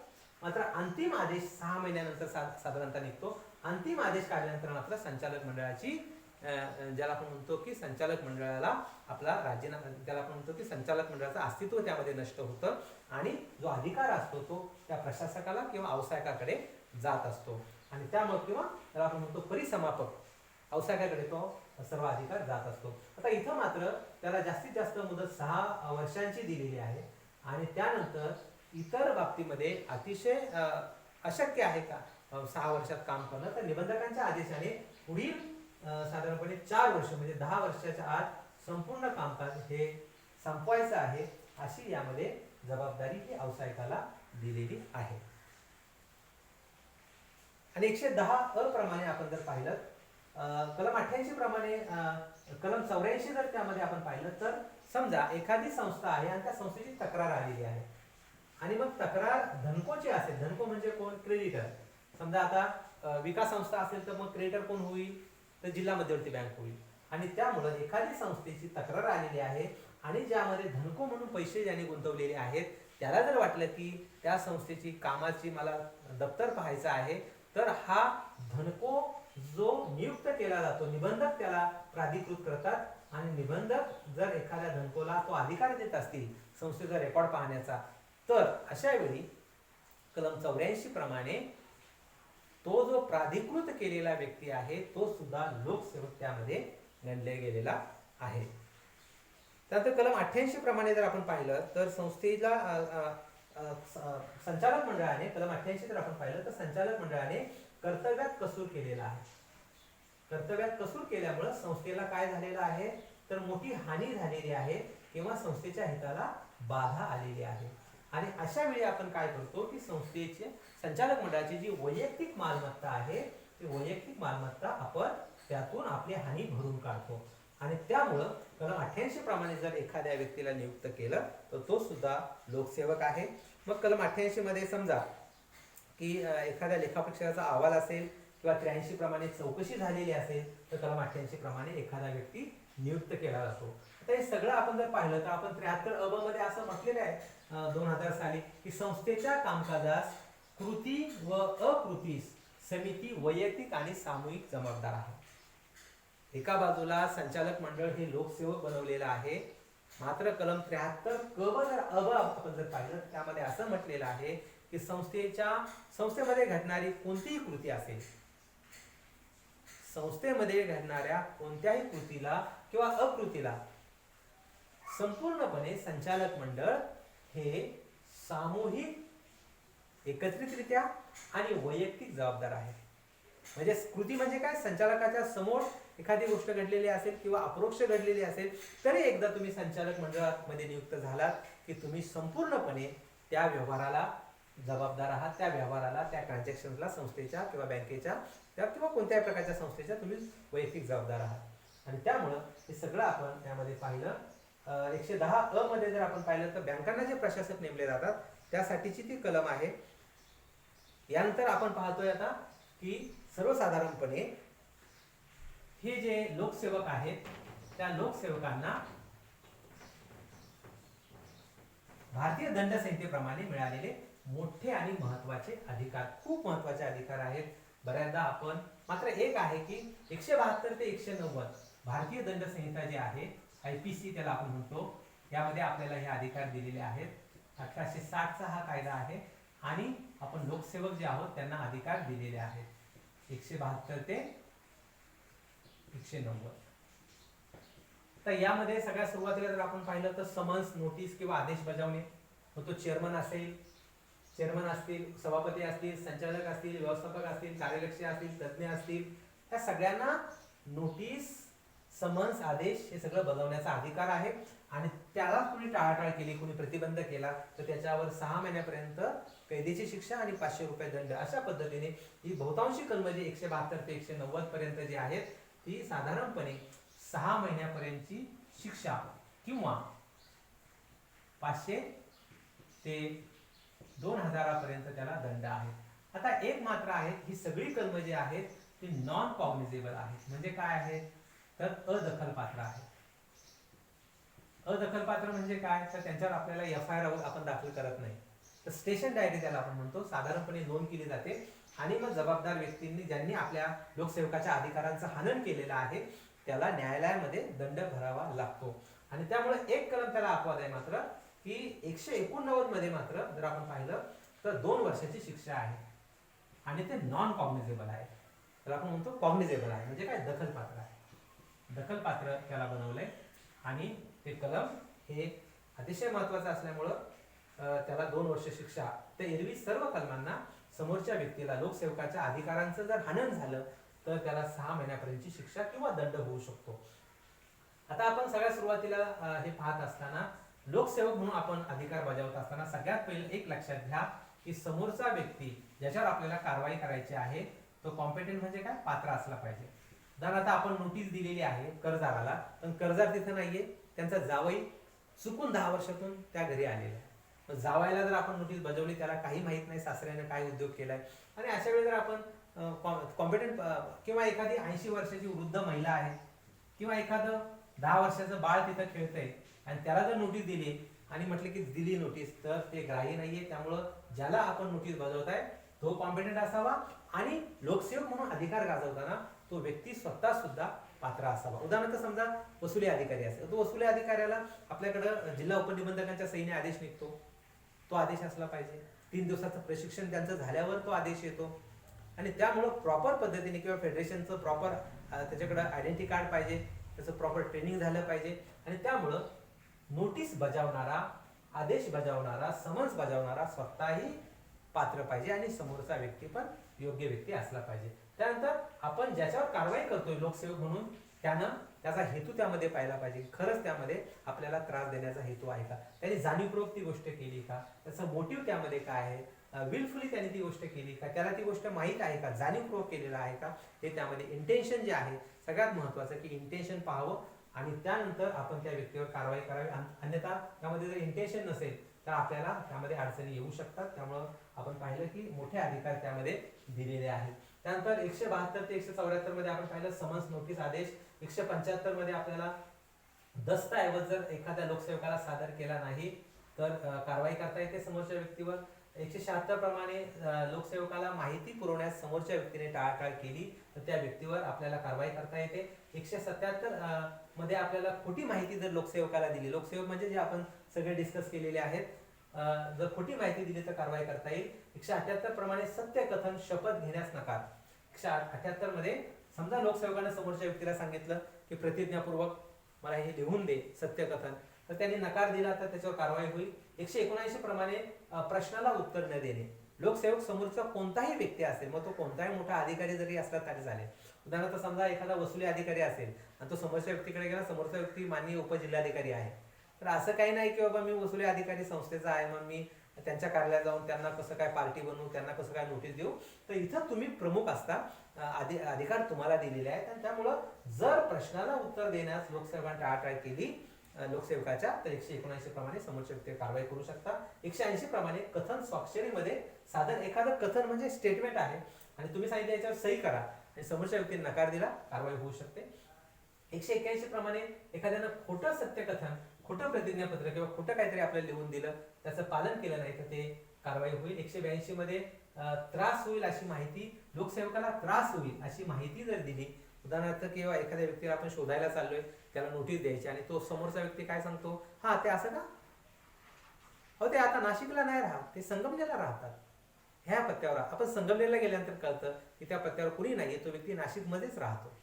Speaker 1: मात्र अंतिम आदेश 6 महिन्यानंतर साधारणतः निघतो. अंतिम आदेश काढल्यानंतर मात्र संचालक मंडळाची ज्याला आपण म्हणतो की संचालक मंडळाला आपला राजीनामा, त्याला आपण म्हणतो की संचालक मंडळाचं अस्तित्व त्यामध्ये नष्ट होतं आणि जो अधिकार असतो तो त्या प्रशासकाला किंवा व्यावसायिकाकडे जात असतो आणि त्यामुळे किंवा त्याला आपण म्हणतो परिसमापक व्यावसायिकाकडे तो सर्व अधिकार जात असतो. आता इथं मात्र त्याला जास्तीत जास्त मुदत 6 वर्षांची दिलेली आहे आणि त्यानंतर इतर बाबतीमध्ये अतिशय अशक्य आहे का 6 वर्षात काम करणं, तर निबंधकांच्या आदेशाने पुढील साधारणपणे 4 वर्ष म्हणजे 10 वर्षाच्या आत संपूर्ण कामकाज हे संपवायचं आहे अशी यामध्ये जबाबदारी ही व्यावसायिकाला दिलेली आहे. आणि 110(अ) प्रमाणे आपण जर पाहिलं कलम 88 प्रमाणे कलम 84 जर त्यामध्ये आपण पाहिलं तर समजा एखादी संस्था आहे आणि त्या संस्थेची तक्रार आलेली आहे आणि मग तक्रार धनकोची असेल. धनको म्हणजे कोण? क्रेडिटर. समजा आता विकास संस्था असेल तर मग क्रेडिटर कोण होईल? तर जिल्हा मध्यवर्ती बँक होईल. आणि त्यामुळे एखादी संस्थेची तक्रार आलेली आहे आणि ज्यामध्ये धनको म्हणून पैसे ज्यांनी गुंतवलेले आहेत त्याला जर वाटलं की त्या संस्थेची कामाची मला दप्तर पाहायचं आहे तर हा धनको जो नियुक्त केला जातो, निबंधक त्याला प्राधिकृत करतात आणि निबंधक जर एखाद्या धनकोला तो अधिकार देत असतील संस्थेचा रेकॉर्ड पाहण्याचा तर अशा वेळी कलम 84 प्रमाणे तो जो प्राधिकृत केलेला व्यक्ती आहे तो सुद्धा लोकसेवक त्यामध्ये नेमले गेलेला आहे. त्यानंतर कलम 88 प्रमाणे जर आपण पाहिलं तर संस्थेला संचालक मंडळाने कलम 88 जर आपण पाहिलं तर संचालक मंडळाने कर्तव्यात कसूर केलेला आहे. कर्तव्यात कसूर केल्यामुळे संस्थेला काय झालेलं आहे तर मोठी हानी झालेली आहे किंवा संस्थेच्या हिताला बाधा आलेली आहे. आणि अशा वेळी आपण काय करतो की संस्थेचे संचालक मंडळाची जी वैयक्तिक मालमत्ता आहे ती वैयक्तिक मालमत्ता आपण त्यातून आपली हानी भरून काढतो आणि त्यामुळं कलम 88 प्रमाणे जर एखाद्या व्यक्तीला नियुक्त केलं तर तो सुद्धा लोकसेवक आहे. मग कलम 88 मध्ये समजा की एखाद्या लेखापरीक्षकाचा अहवाल असेल किंवा 83 प्रमाणे चौकशी झालेली असेल तर कलम 88 प्रमाणे एखादा व्यक्ती नियुक्त केला जातो. आता हे सगळं आपण जर पाहिलं तर आपण 73 अ ब मध्ये असं म्हटलेलं आहे 2000 साली की संस्थेच्या कामकाजास कृती व अकृतीस समिती वैयक्तिक आणि सामूहिक जबाबदार आहे. एका बाजूला संचालक मंडळ हे लोकसेवक बनवलेलं आहे, मात्र कलम 73 क ब जर अ ब आपण जर पाहिलं त्यामध्ये असं म्हटलेलं आहे की संस्थेमध्ये घडणारी कोणतीही कृती असेल, संस्थेमध्ये घडणाऱ्या कोणत्याही कृतीला किंवा अकृतीला संपूर्णपणे संचालक मंडळ हे सामूहिक, एकत्रितरित्या आणि वैयक्तिक जबाबदार आहे. म्हणजे कृती म्हणजे काय, संचालकाच्या समोर एखादी गोष्ट घडलेली असेल किंवा अपरोक्ष घडलेली असेल तरी एकदा तुम्ही संचालक मंडळामध्ये नियुक्त झालात की तुम्ही संपूर्णपणे त्या व्यवहाराला जबाबदार आहात, त्या व्यवहाराला, त्या ट्रान्झॅक्शनला संस्थेच्या किंवा बँकेच्या किंवा कोणत्याही प्रकारच्या संस्थेच्या तुम्ही वैयक्तिक जबाबदार आहात. आणि त्यामुळं हे सगळं आपण त्यामध्ये पाहिलं. 110 अ मध्ये जर आपण पाहिलं तर बँकांना जे प्रशासक नेमले जातात त्यासाठीची ती कलम आहे. यानंतर आपण पाहतोय आता की सर्वसाधारणपणे हे जे लोकसेवक आहेत त्या लोकसेवकांना भारतीय दंड संहितेप्रमाणे मिळालेले मोठे आणि महत्वाचे अधिकार, खूप महत्वाचे अधिकार आहेत. बऱ्याचदा आपण मात्र एक आहे की 172 ते 190 भारतीय दंड संहिता जी आहे, IPC त्याला आपण म्हणतो, यामध्ये आपल्याला हे अधिकार दिलेले आहेत. 1860 चा हा कायदा आहे आणि आपण लोकसेवक जे आहोत त्यांना अधिकार दिलेले आहेत 172 ते 190. तर यामध्ये सगळ्यात सुरुवातीला जर आपण पाहिलं तर समन्स, नोटीस किंवा आदेश बजावणे, मग तो चेअरमन असतील, सभापती असतील, संचालक असतील, व्यवस्थापक असतील, कार्यलक्ष्य असतील, तज्ज्ञ असतील, या सगळ्यांना नोटीस, समन्स, आदेश हे सगळं बजावण्याचा अधिकार आहे. आणि त्याला कुणी टाळाटाळ केली, कुणी प्रतिबंध केला तर त्याच्यावर 6 महिन्यापर्यंत कैदेची शिक्षा आणि 500 रुपये दंड, अशा पद्धतीने ही बहुतांशी कलम जी 172 ते 190 पर्यंत जी आहेत ती साधारणपणे 6 महिन्यापर्यंतची शिक्षा किंवा 500 ते 2000 पर्यंत त्याला दंड आहे. आता एक मात्र आहे, ही सगळी कलम जी आहेत ती नॉन कॉग्निझेबल आहेत. म्हणजे काय आहे तर अदखलपात्र आहे. अदखलपात्र म्हणजे काय तर त्यांच्यावर आपल्याला FIR आपण दाखल करत नाही, तर स्टेशन डायरी त्याला आपण म्हणतो, साधारणपणे नोंद केली जाते आणि मग जबाबदार व्यक्तींनी ज्यांनी आपल्या लोकसेवकाच्या अधिकारांचं हनन केलेलं आहे त्याला न्यायालयामध्ये दंड भरावा लागतो. आणि त्यामुळे एक कलम त्याला अपवाद आहे मात्र की 189 मध्ये मात्र जर आपण पाहिलं तर 2 वर्षाची शिक्षा आहे आणि ते नॉन कॉग्निझेबल आहे. त्याला आपण म्हणतो कॉग्निझेबल आहे म्हणजे काय, दखलपात्र आहे. दखलपात्र त्याला बनवलंय आणि ते कलम हे अतिशय महत्वाचं असल्यामुळं त्याला 2 वर्ष शिक्षा. तर एरवी सर्व कलमांना समोरच्या व्यक्तीला लोकसेवकाच्या अधिकारांचं जर हनन झालं तर त्याला 6 महिन्यापर्यंतची शिक्षा किंवा दंड होऊ शकतो. आता आपण सगळ्यात सुरुवातीला हे पाहत असताना लोकसेवक म्हणून आपण अधिकार बजावत असताना सगळ्यात पहिले एक लक्षात घ्या की समोरचा व्यक्ती ज्याच्यावर आपल्याला कारवाई करायची आहे तो कॉम्पिटंट म्हणजे काय, पात्र असला पाहिजे. उदाहरणार्थ आपण नोटीस दिलेली आहे कर्जदाराला, पण कर्जदार तिथे नाहीये, त्यांचा जावई चुकून 10 वर्षातून त्या घरी आलेला आहे. जावयाला जर आपण नोटीस बजावली, त्याला काही माहित नाही सासऱ्याने काय उद्योग केलाय, आणि अशा वेळी जर आपण कॉम्पिटंट किंवा एखादी 80 वर्षाची वृद्ध महिला आहे किंवा एखादं 10 वर्षाचं बाळ तिथं खेळतंय आणि त्याला जर नोटीस दिली आणि म्हटलं की दिली नोटीस, तर ते ग्राह्य नाहीये. त्यामुळं ज्याला आपण नोटीस बजावताय तो कॉम्पिटंट असावा आणि लोकसेवक म्हणून अधिकार गाजवताना तो व्यक्ती स्वतः सुद्धा पात्र असावा. उदाहरणार्थ समजा वसुली अधिकारी असेल, तो वसुली अधिकाऱ्याला आपल्याकडं जिल्हा उपनिबंधकांच्या सहीने आदेश निघतो, तो आदेश असला पाहिजे. 3 दिवसाचं प्रशिक्षण त्यांचं झाल्यावर तो आदेश येतो आणि त्यामुळं प्रॉपर पद्धतीने किंवा फेडरेशनचं प्रॉपर त्याच्याकडे आयडेंटिटी कार्ड पाहिजे, त्याचं प्रॉपर ट्रेनिंग झालं पाहिजे. आणि त्यामुळं नोटीस बजावणारा, आदेश बजावणारा, समन्स बजावणारा स्वतःही पात्र पाहिजे आणि समोरचा व्यक्ती पण योग्य व्यक्ती असला पाहिजे. त्यानंतर आपण ज्याच्यावर कारवाई करतोय लोकसेवक म्हणून त्यानं त्याचा हेतू त्यामध्ये पाहिला पाहिजे. खरंच त्यामध्ये आपल्याला त्रास देण्याचा हेतू आहे का, त्याने जाणीवपूर्वक ती गोष्ट केली का, त्याचा मोटिव्ह त्यामध्ये काय आहे, विलफुली त्याने ती गोष्ट केली का, त्याला ती गोष्ट माहीत आहे का, जाणीवपूर्वक केलेलं आहे का, हे त्यामध्ये इंटेन्शन जे आहे सगळ्यात महत्वाचं की इंटेन्शन पाहावं आणि त्यानंतर आपण त्या व्यक्तीवर कारवाई करावी. अन्यथा त्यामध्ये जर इंटेन्शन नसेल तर आपल्याला त्यामध्ये अडचणी येऊ शकतात. त्यामुळं आपण पाहिलं की मोठे अधिकार त्यामध्ये दिलेले आहेत. त्यानंतर 172 ते 174 मध्ये आपण पाहिलं समन्स, नोटीस, आदेश. 175 मध्ये आपल्याला दस्तऐवज जर एखाद्या लोकसेवकाला सादर केला नाही तर कारवाई करता येते समोरच्या व्यक्तीवर. 176 प्रमाणे लोकसेवकाला माहिती पुरवण्यास समोरच्या व्यक्तीने टाळाटाळ केली तर त्या व्यक्तीवर आपल्याला कारवाई करता येते. 177 मध्ये आपल्याला खोटी माहिती जर लोकसेवकाला दिली, लोकसेवक म्हणजे जे आपण सगळे डिस्कस केलेले आहेत, जर खोटी माहिती दिली तर कारवाई करता येईल. 178 प्रमाणे सत्य कथन, शपथ घेण्यास नकार. 178 मध्ये समजा लोकसेवकाने समोरच्या व्यक्तीला सांगितलं की प्रतिज्ञापूर्वक मला हे लिहून दे सत्य कथन, तर त्यांनी नकार दिला तर त्याच्यावर कारवाई होईल. 179 प्रमाणे प्रश्नाला उत्तर न देणे. लोकसेवक समोरचा कोणताही व्यक्ती असेल, मग तो कोणताही मोठा अधिकारी जरी असला तरी चालेल. उदाहरणार्थ समजा एखादा वसुली अधिकारी असेल आणि तो समोरच्या व्यक्तीकडे गेला, समोरचा व्यक्ती माननीय उपजिल्हाधिकारी आहे, तर असं काही नाही की बाबा मी वसुली अधिकारी संस्थेचा आहे मग मी त्यांच्या कार्यालयात जाऊन त्यांना कसं काय पार्टी बनवू, त्यांना कसं काय नोटीस देऊ. तर इथं तुम्ही प्रमुख असता, अधिकार तुम्हाला दिलेले आहेत आणि त्यामुळं जर प्रश्नाला उत्तर देण्यास लोकसेवकाने टाळाटाळ केली लोकसेवकाच्या तर 179 प्रमाणे समोरच्या व्यक्तीवर कारवाई करू शकता. 180 प्रमाणे कथन स्वाक्षरीमध्ये सादर, एखादं कथन म्हणजे स्टेटमेंट आहे आणि तुम्ही सांगितलं याच्यावर सही करा आणि समोरच्या व्यक्तीने नकार दिला, कारवाई होऊ शकते. 181 प्रमाणे एखाद्यानं खोटं सत्यकथन, खोटं प्रतिज्ञापत्र किंवा खोटं काहीतरी आपल्याला लिहून दिलं, त्याचं पालन केलं नाही तर ते कारवाई होईल. 182 मध्ये त्रास होईल अशी माहिती, लोकसेवकाला त्रास होईल अशी माहिती जर दिली, उदाहरणार्थ किंवा एखाद्या व्यक्तीला आपण शोधायला चाललोय, त्याला नोटीस द्यायची आणि तो समोरचा व्यक्ती काय सांगतो, हा ते असं का, हो ते आता नाशिकला नाही राहत, ते संगमनेरला राहतात, ह्या पत्त्यावर. आपण संगमनेरला गेल्यानंतर कळतं की त्या पत्त्यावर कुणी नाहीये, तो व्यक्ती नाशिक मध्येच राहतो.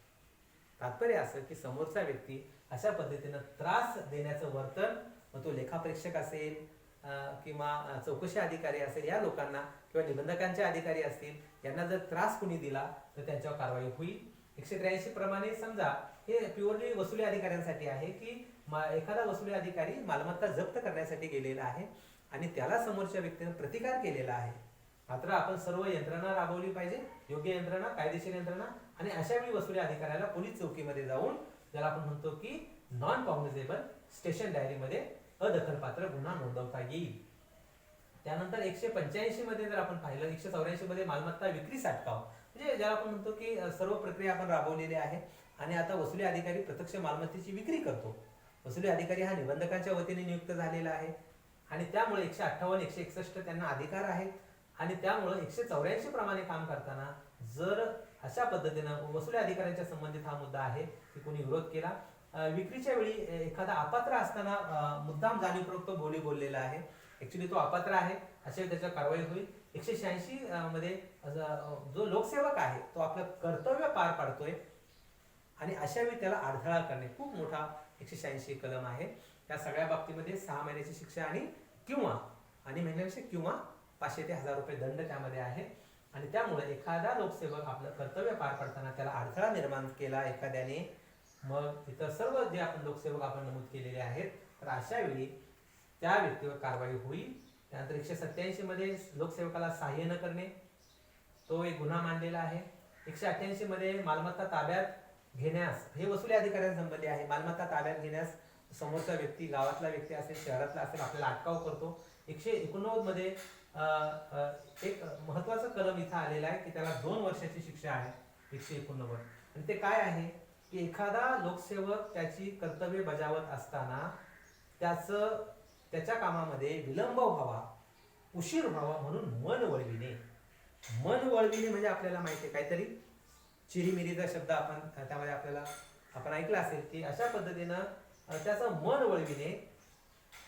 Speaker 1: तात्पर्य असं की समोरचा व्यक्ती अशा पद्धतीनं त्रास देण्याचं वर्तन, मग तो लेखापरीक्षक असेल किंवा चौकशी अधिकारी असेल, या लोकांना किंवा निबंधकांचे अधिकारी असतील, यांना जर त्रास कुणी दिला तर त्यांच्यावर कारवाई होईल. 183 प्रमाणे समजा हे प्युअरली वसुली अधिकाऱ्यांसाठी आहे की एखादा वसुली अधिकारी मालमत्ता जप्त करण्यासाठी गेलेला आहे आणि त्याला समोरच्या व्यक्तीने प्रतिकार केलेला आहे, मात्र आपण सर्व यंत्रणा राबवली पाहिजे, योग्य यंत्रणा, कायदेशीर यंत्रणा, आणि अशा वेळी वसुली अधिकाऱ्याला पोलीस चौकीमध्ये जाऊन, ज्याला आपण म्हणतो की नॉन कॉग्निझेबल, स्टेशन डायरीमध्ये अदखलपात्र गुन्हा नोंदवता येईल. त्यानंतर 185 मध्ये जर आपण पाहिलं, 184 मध्ये मालमत्ता विक्री अटकाव, म्हणजे ज्याला आपण म्हणतो की सर्व प्रक्रिया आपण राबवलेली आहे आणि आता वसुली अधिकारी प्रत्यक्ष मालमत्तेची विक्री करतो. वसुली अधिकारी हा निबंधकांच्या वतीने नियुक्त झालेला आहे आणि त्यामुळे 158, 161 त्यांना अधिकार आहेत आणि त्यामुळे 184 प्रमाणे काम करताना जर अशा पद्धतीनं वसुली अधिकाऱ्यांच्या संबंधित हा मुद्दा आहे की कोणी विरोध केला, विक्रीच्या वेळी एखादा अपात्र असताना मुद्दाम जाणीवपूर्वक तो बोली बोललेला आहे, ऍक्च्युली तो अपात्र आहे, अशा वेळी त्याच्यावर कारवाई होईल. 186 मध्ये जो लोकसेवक आहे तो आपलं कर्तव्य पार पाडतोय आणि अशा वेळी त्याला अडथळा करणे, खूप मोठा 186 कलम आहे. त्या सगळ्या बाबतीमध्ये 6 महिन्याची शिक्षा आणि महिन्यापेक्षा किंवा 500 ते 1000 रुपये दंड त्यामध्ये आहे. आणि त्यामुळे एखादा लोकसेवक आपलं कर्तव्य पार पाडताना त्याला अडथळा निर्माण केला एखाद्याने, मग इतर सर्व जे आपण लोकसेवक आपण नमूद केलेले आहेत, तर अशा वेळी त्या व्यक्तीवर कारवाई होईल. त्यानंतर 187 मध्ये लोकसेवकाला सहाय्य न करणे, तो एक गुन्हा मानलेला आहे. 188 मध्ये मालमत्ता ताब्यात घेण्यास, हे वसुली अधिकाऱ्यांसंबंधी आहे, मालमत्ता ताब्यात घेण्यास समोरचा व्यक्ती, गावातला व्यक्ती असेल, शहरातला असेल, आपल्याला अटकाव करतो. 189 मध्ये एक महत्वाचा कलम इथं आलेला आहे की त्याला 2 वर्षाची शिक्षा आहे. 189 आणि ते काय आहे की एखादा लोकसेवक त्याची कर्तव्य बजावत असताना त्याच्या कामामध्ये विलंब व्हावा, उशीर व्हावा म्हणून मन वळविणे. मन वळविणे म्हणजे आपल्याला माहिती आहे काहीतरी चिरीमिरीचा शब्द आपण त्यामध्ये आपण ऐकलं असेल की अशा पद्धतीनं त्याचं मन वळविणे,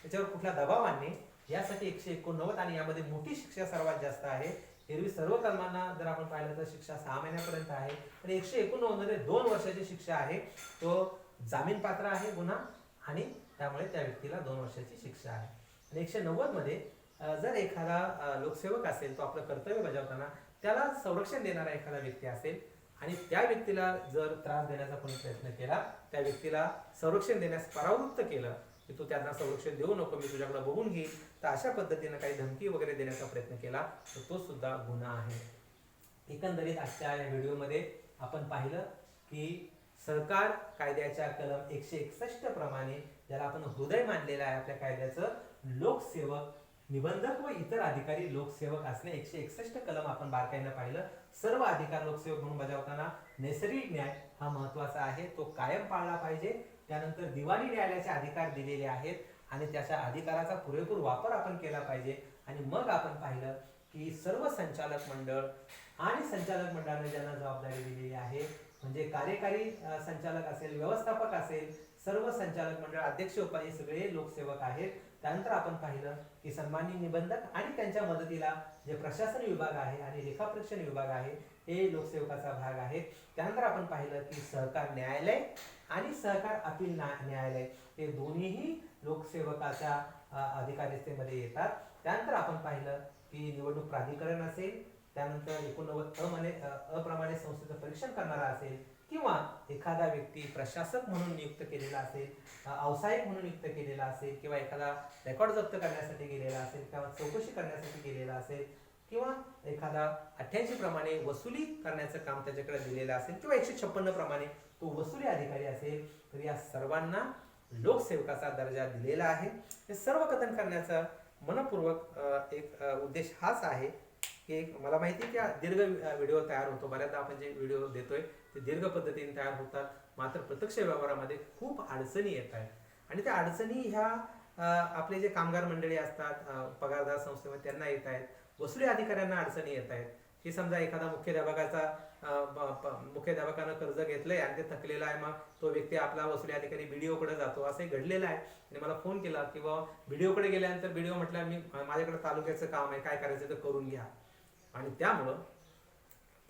Speaker 1: त्याच्यावर कुठला दबाव आणणे, यासाठी 189 आणि यामध्ये मोठी शिक्षा सर्वात जास्त आहे. एरवी सर्व कलमांना जर आपण पाहिलं तर शिक्षा 6 महिन्यापर्यंत आहे, तर 189 मध्ये 2 वर्षाची शिक्षा आहे. तो जामीन पात्र आहे गुन्हा आणि त्यामुळे त्या व्यक्तीला 2 वर्षाची शिक्षा आहे. आणि 190 मध्ये जर एखादा लोकसेवक असेल, तो आपलं कर्तव्य बजावताना त्याला संरक्षण देणारा एखादा व्यक्ती असेल आणि त्या व्यक्तीला जर त्रास देण्याचा कोणी प्रयत्न केला, त्या व्यक्तीला संरक्षण देण्यास परावृत्त केलं की तू त्यांना संरक्षण देऊ नको, मी तुझ्याकडे बघून घेईल, तर अशा पद्धतीने काही धमकी वगैरे देण्याचा प्रयत्न केला तर तो सुद्धा गुन्हा आहे. एकंदरीत आजच्या या व्हिडिओमध्ये आपण पाहिलं की सहकार कायद्याच्या कलम 161 प्रमाणे, ज्याला आपण हृदय मानलेलं आहे आपल्या कायद्याचं, लोकसेवक निबंधक व इतर अधिकारी लोकसेवक असणे 161 कलम आपण बारकाईनं पाहिलं. सर्व अधिकार लोकसेवक म्हणून बजावताना नैसर्गिक न्याय हा महत्वाचा आहे, तो कायम पाळला पाहिजे. त्यानंतर दिवाणी न्यायालयाचे अधिकार दिलेले आहेत आणि त्याच्या अधिकाराचा पुरेपूर वापर आपण केला पाहिजे. आणि मग आपण पाहिलं की सर्व संचालक मंडळ आणि संचालक मंडळाने ज्यांना जबाबदारी दिलेली आहे, म्हणजे कार्यकारी संचालक असेल, व्यवस्थापक असेल, सर्व संचालक मंडळ अध्यक्ष उपाध्यक्ष सगळे लोकसेवक आहेत. त्यानंतर आपण पाहिलं की सन्माननीय निबंधक आणि त्यांच्या मदतीला जे प्रशासन विभाग आहे आणि लेखापरीक्षण विभाग आहे हे लोकसेवकाचा भाग आहे. त्यानंतर आपण पाहिलं की सहकार न्यायालय आणि सहकार अपील न्यायालय हे दोन्हीही लोकसेवकाच्या अधिकारितेमध्ये येतात. त्यानंतर आपण पाहिलं की निवडणूक प्राधिकरण असेल, त्यानंतर 89 अप्रमाणित संस्थेचं परीक्षण करणारा असेल, किंवा एखादा व्यक्ती प्रशासक म्हणून नियुक्त केलेला असेल, व्यावसायिक म्हणून नियुक्त केलेला असेल, किंवा एखादा रेकॉर्ड जप्त करण्यासाठी गेलेला असेल, किंवा चौकशी करण्यासाठी गेलेला असेल, किंवा एखादा 88 प्रमाणे वसुली करण्याचं काम त्याच्याकडे दिलेलं असेल, किंवा 156 प्रमाणे तो वसुली अधिकारी असेल, तर या सर्वांना लोकसेवकाचा दर्जा दिलेला आहे. हे सर्व कथन करण्याचा मनपूर्वक एक उद्देश हाच आहे की मला माहिती आहे की दीर्घ व्हिडिओ तयार होतो, बऱ्याचदा आपण जे व्हिडिओ देतोय ते दीर्घ पद्धतीने तयार होतात, मात्र प्रत्यक्ष व्यवहारामध्ये खूप अडचणी येत आहेत. आणि त्या अडचणी ह्या आपले जे कामगार मंडळी असतात पगारदार संस्थेमध्ये त्यांना येत आहेत, वसुली अधिकाऱ्यांना अडचणी येत आहेत. की समजा एखादा मुख्याध्यापकानं कर्ज घेतलंय आणि ते थकलेला आहे, मग तो व्यक्ती आपला वसुली अधिकारी BDO कडे जातो, असं घडलेलं आहे. आणि मला फोन केला की बाबा BDO कडे गेल्यानंतर BDO म्हटलं मी माझ्याकडे तालुक्याचं काम आहे, काय करायचं तर करून घ्या. आणि त्यामुळं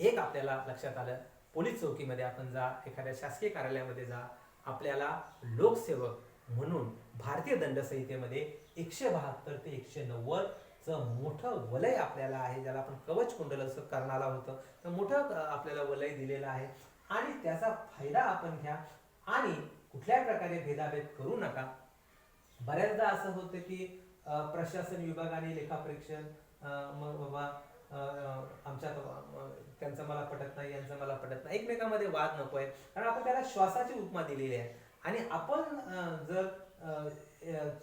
Speaker 1: एक आपल्याला लक्षात आलं, पोलीस चौकीमध्ये आपण जा, एखाद्या शासकीय कार्यालयामध्ये जा, आपल्याला लोकसेवक म्हणून भारतीय दंड संहितेमध्ये 172 ते 190 मोठं वलय आपल्याला आहे, ज्याला आपण कवच कुंडल असं कर्णाला होतं, तर मोठं आपल्याला वलय दिलेलं आहे. आणि त्याचा फायदा आपण घ्या आणि कुठल्याही प्रकारे भेदाभेद करू नका. बऱ्याचदा असं होतं की प्रशासन विभाग आणि लेखापरीक्षण मग बाबा आमच्यात त्यांचं मला पटत नाही, यांचं मला पटत नाही, एकमेकांमध्ये वाद नकोय. कारण आपण त्याला श्वासाची उपमा दिलेली आहे. आणि आपण जर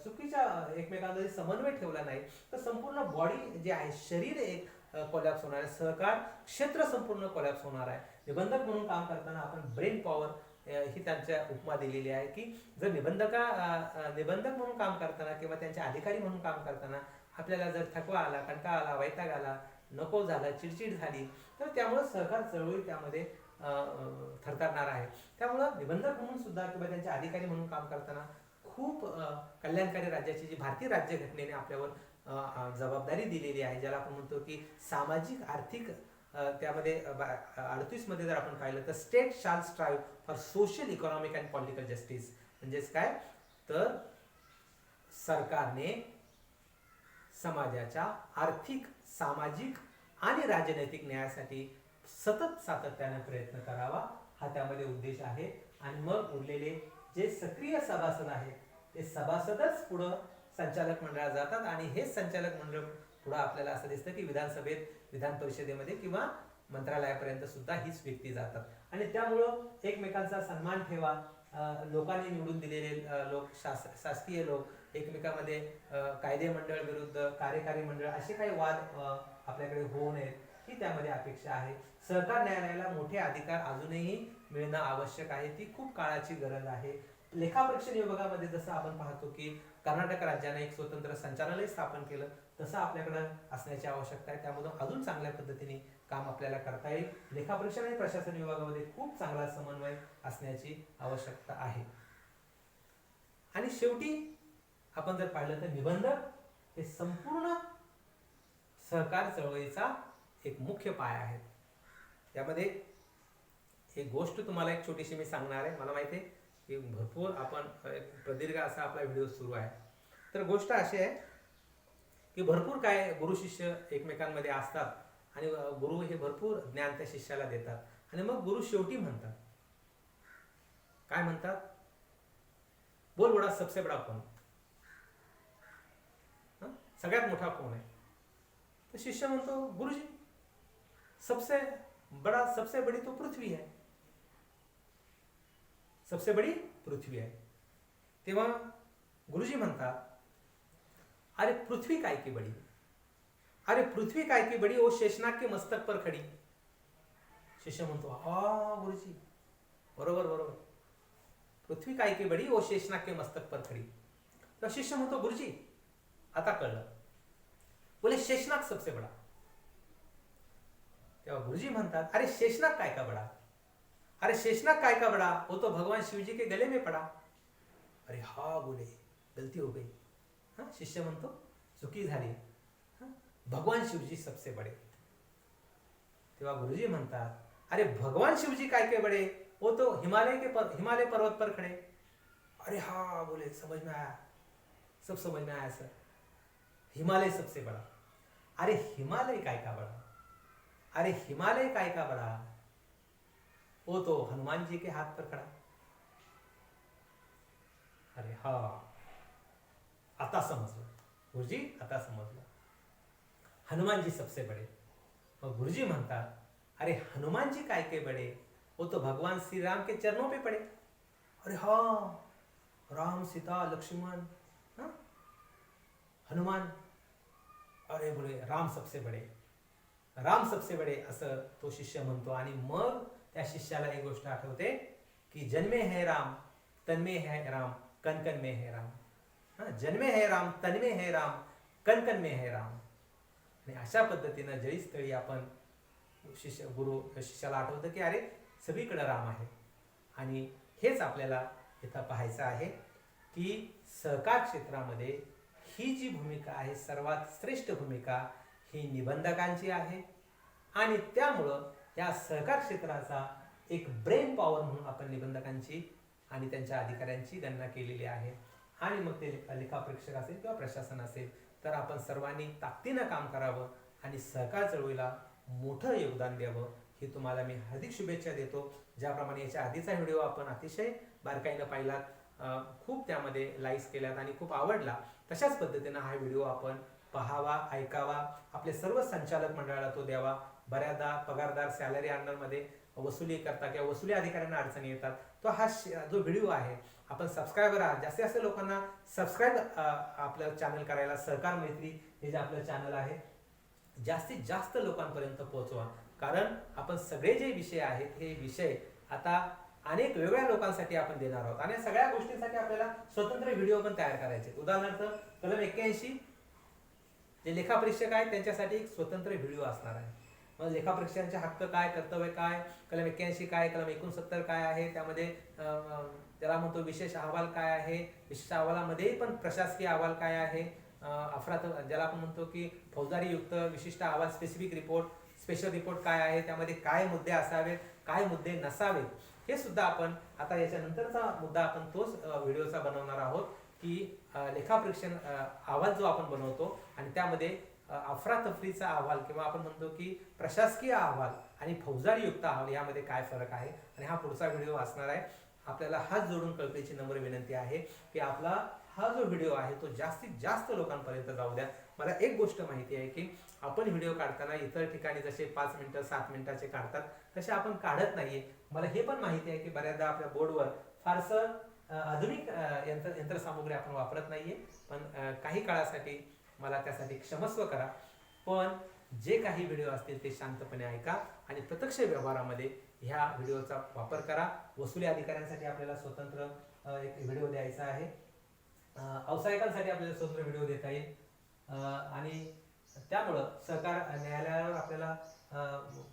Speaker 1: चुकीच्या एकमेकांमध्ये समन्वय ठेवला नाही तर संपूर्ण बॉडी जे आहे, शरीर एक कोलॅप्स होणार आहे, सहकार क्षेत्र संपूर्ण कोलॅप्स होणार आहे. निबंधक म्हणून काम करताना आपण ब्रेन पॉवर ही त्यांच्या उपमा दिलेली आहे की जर निबंधक म्हणून काम करताना किंवा त्यांचे अधिकारी म्हणून काम करताना आपल्याला जर थकवा आला, कंटाळा आला, वैताग आला, नको झालं, चिडचिड झाली, तर त्यामुळे सहकार चळवळी त्यामध्ये थरथरणार आहे. त्यामुळं निबंधक म्हणून सुद्धा किंवा त्यांचे अधिकारी म्हणून काम करताना खूप कल्याणकारी राज्याची जी भारतीय राज्यघटनेने आपल्यावर जबाबदारी दिलेली आहे, ज्याला आपण म्हणतो की सामाजिक आर्थिक, त्यामध्ये 38 मध्ये जर आपण पाहिलं तर state shall strive for social economic and political justice. म्हणजेच काय, तर सरकारने समाजाच्या आर्थिक, सामाजिक आणि राजनैतिक न्यायासाठी सतत सातत्याने प्रयत्न करावा, हा त्यामध्ये उद्देश आहे. आणि मग उरलेले जे सक्रिय सभासद आहेत ते सभासदच पुढं संचालक मंडळात जातात आणि हेच संचालक मंडळ पुढं आपल्याला असं दिसतं की विधानसभेत, विधान परिषदेमध्ये किंवा मंत्रालयापर्यंत सुद्धा हीच व्यक्ती जातात. आणि त्यामुळं एकमेकांचा सन्मान ठेवा. लोकांनी निवडून दिलेले लोक, शासकीय लोक एकमेकांमध्ये कायदे मंडळ विरुद्ध कार्यकारी मंडळ असे काही वाद आपल्याकडे होऊ नयेत, ही त्यामध्ये अपेक्षा आहे. सहकार न्यायालयाला मोठे अधिकार अजूनही मिळणं आवश्यक आहे, ती खूप काळाची गरज आहे. लेखापरीक्षण विभागामध्ये जसं आपण पाहतो की कर्नाटक राज्याने एक स्वतंत्र संचालनालय स्थापन केलं, तसं आपल्याकडे असण्याची आवश्यकता आहे. त्यामधून अजून चांगल्या पद्धतीने काम आपल्याला करता येईल. लेखापरीक्षण आणि प्रशासन विभागामध्ये खूप चांगला समन्वय असण्याची आवश्यकता आहे. आणि शेवटी आपण जर पाहिलं तर निबंधक हे संपूर्ण सहकार चळवळीचा एक मुख्य पाया आहे. त्यामध्ये एक गोष्ट तुम्हाला एक छोटीशी मी सांगणार आहे. मला माहिती आहे की भरपूर आपण प्रदीर्घ असा आपला व्हिडिओ सुरू आहे, तर गोष्ट अशी आहे की भरपूर काय गुरु शिष्य एकमेकांमध्ये असतात आणि गुरु हे भरपूर ज्ञान त्या शिष्याला देतात. आणि मग गुरु शेवटी म्हणतात, काय म्हणतात, बोल बडा सबसे बडा कौन, सगळ्यात मोठा कोण आहे. तर शिष्य म्हणतो, गुरुजी सबसे बड़ी तो पृथ्वी है, सबसे बड़ी पृथ्वी आहे. तेव्हा गुरुजी म्हणतात अरे पृथ्वी काय की बड़ी, अरे पृथ्वी काय की बड़ी, ओ शेषनाग के मस्तक पर खड़ी. शिष्य म्हणतो हा गुरुजी, बरोबर बरोबर, पृथ्वी काय की बड़ी, ओ शेषनाग के मस्तक पर खड़ी. तर शिष्य म्हणतो गुरुजी आता कळलं, बोले शेषनाग सबसे बड़ा. तेव्हा गुरुजी म्हणतात अरे शेषनाग काय का बड़ा, अरे शेषनाग काय का बड़ा, वो तो भगवान शिवजी के गले में पड़ा. अरे हा बोले गलती हो गई. हा शिष्य म्हणतो चुकी झाली, भगवान शिवजी सबसे बड़े. तेव्हा गुरुजी म्हणतात अरे भगवान शिवजी काय के बड़े, वो तो हिमालय पर्वत पर खड़े. अरे हाँ बोले समझ में आया, सब समझ में आया सर, हिमालय सबसे बड़ा. अरे हिमालय काय का बड़ा, अरे हिमालय काय का बड़ा, वो तो हनुमान जी के हाथ पर खड़ा. अरे हा, आता समजलं गुरुजी, आता समजलं, हनुमान जी सबसे बड़े. मग गुरुजी म्हणतात अरे हनुमान जी काय के बड़े, वो तो भगवान श्री राम के चरणों पे पड़े. अरे हाँ, राम सीता लक्ष्मण हनुमान, अरे बोले राम सबसे बड़े, राम सबसे बड़े असं तो शिष्य म्हणतो. आणि मग त्या शिष्याला एक गोष्ट आठवते की जन्मे है राम, तन्मे है राम, कण कण में है राम. जन्मे है राम, तन्मे है राम, कण कण में है राम. आणि अशा पद्धतीनं जळीस्थळी आपण शिष्याला आठवतं की अरे सगळीकडे राम आहे. आणि हेच आपल्याला इथं पाहायचं आहे की सहकार क्षेत्रामध्ये ही जी भूमिका आहे, सर्वात श्रेष्ठ भूमिका ही निबंधकांची आहे. आणि त्यामुळं या सहकार क्षेत्राचा एक ब्रेन पॉवर म्हणून आपण निबंधकांची आणि त्यांच्या अधिकाऱ्यांची गणना केलेली आहे. आणि मग ते लेखापरीक्षक असेल किंवा प्रशासन असेल तर आपण सर्वांनी ताकदीनं काम करावं आणि सहकार चळवळीला मोठं योगदान द्यावं, ही तुम्हाला मी हार्दिक शुभेच्छा देतो. ज्याप्रमाणे याच्या आधीचा व्हिडिओ आपण अतिशय बारकाईनं पाहिलात, खूप त्यामध्ये लाईक्स केल्यात आणि खूप आवडला, तशाच पद्धतीनं हा व्हिडिओ आपण पाहावा, ऐकावा, आपले सर्व संचालक मंडळाला तो द्यावा. बऱ्याचदा पगारदार सॅलरी अंडरमध्ये वसुली करता किंवा वसुली अधिकाऱ्यांना अडचणी येतात, तो हा जो व्हिडिओ आहे आपण सबस्क्रायबर आहात, जास्तीत जास्त लोकांना सबस्क्राईब आपलं चॅनल करायला, सहकार मैत्री हे जे आपलं चॅनल आहे जास्तीत जास्त लोकांपर्यंत पोहोचवा. कारण आपण सगळे जे विषय आहेत हे विषय आता अनेक वेगळ्या लोकांसाठी आपण देणार आहोत आणि सगळ्या गोष्टींसाठी आपल्याला स्वतंत्र व्हिडिओ पण तयार करायचे. उदाहरणार्थ कलम 81 जे लेखापरीक्षक आहेत त्यांच्यासाठी एक स्वतंत्र व्हिडिओ असणार आहे. मग लेखापरीक्षकांचे हक्क काय, कर्तव्य काय, कलम 81 काय, कलम 69 काय आहे, त्यामध्ये त्याला म्हणतो विशेष अहवाल काय आहे, विशेष अहवालामध्ये पण प्रशासकीय अहवाल काय आहे, ज्याला आपण म्हणतो की फौजदारी युक्त विशिष्ट अहवाल, स्पेसिफिक रिपोर्ट, स्पेशल रिपोर्ट काय आहे, त्यामध्ये काय मुद्दे असावेत, काय मुद्दे नसावेत, हे सुद्धा आपण आता याच्यानंतरचा मुद्दा आपण तोच व्हिडिओचा बनवणार आहोत की लेखापरीक्षण अहवाल जो आपण बनवतो आणि त्यामध्ये अफरातफरीचा अहवाल किंवा आपण म्हणतो की प्रशासकीय अहवाल आणि फौजदारी युक्त अहवाल यामध्ये काय फरक आहे. आणि हा पुढचा व्हिडिओ असणार आहे. आपल्याला हात जोडून कळकळीची नम्र विनंती आहे की आपला हा जो व्हिडिओ आहे तो जास्तीत जास्त लोकांपर्यंत जाऊ द्या. मला एक गोष्ट माहिती आहे की आपण व्हिडिओ काढताना इतर ठिकाणी जसे 5 मिनिटं 7 मिनिटाचे काढतात तसे आपण काढत नाहीये. मला हे पण माहिती आहे की बऱ्याचदा आपल्या बोर्डवर फारसं आधुनिक यंत्रसामुग्री आपण वापरत नाहीये, पण काही काळासाठी मला त्यासाठी क्षमस्व करा. पण जे काही व्हिडिओ असतील ते शांतपणे ऐका आणि प्रत्यक्ष व्यवहारामध्ये ह्या व्हिडिओचा वापर करा. वसुली अधिकाऱ्यांसाठी आपल्याला स्वतंत्र एक व्हिडिओ द्यायचा आहे, व्यावसायिकांसाठी आपल्याला स्वतंत्र व्हिडिओ देता येईल आणि त्यामुळं सहकार न्यायालयावर आपल्याला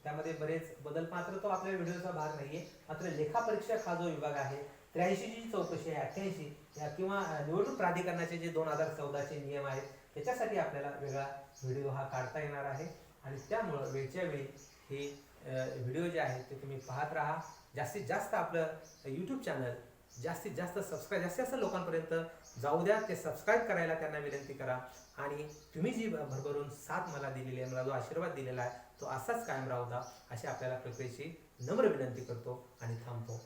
Speaker 1: त्यामध्ये बरेच बदल, मात्र तो आपल्या व्हिडिओचा भाग नाहीये. मात्र लेखापरीक्षक हा जो विभाग आहे 83 ची चौकशी आहे, 88 किंवा निवडणूक प्राधिकरणाचे जे 2014 चे नियम आहेत त्याच्यासाठी आपल्याला वेगळा व्हिडिओ हा काढता येणार आहे. आणि त्यामुळं वेळच्या वेळी हे व्हिडिओ जे आहेत ते तुम्ही पाहत राहा. जास्तीत जास्त आपलं यूट्यूब चॅनल जास्तीत जास्त सबस्क्राईब, जास्तीत जास्त लोकांपर्यंत जाऊ द्या. ते सबस्क्राईब करायला त्यांना विनंती करा. आणि तुम्ही जी भरभरून साथ मला दिलेली आहे, मला जो आशीर्वाद दिलेला आहे तो असाच कायम राहू द्या अशी आपल्याला कळकळीची नम्र विनंती करतो आणि थांबतो.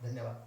Speaker 1: धन्यवाद.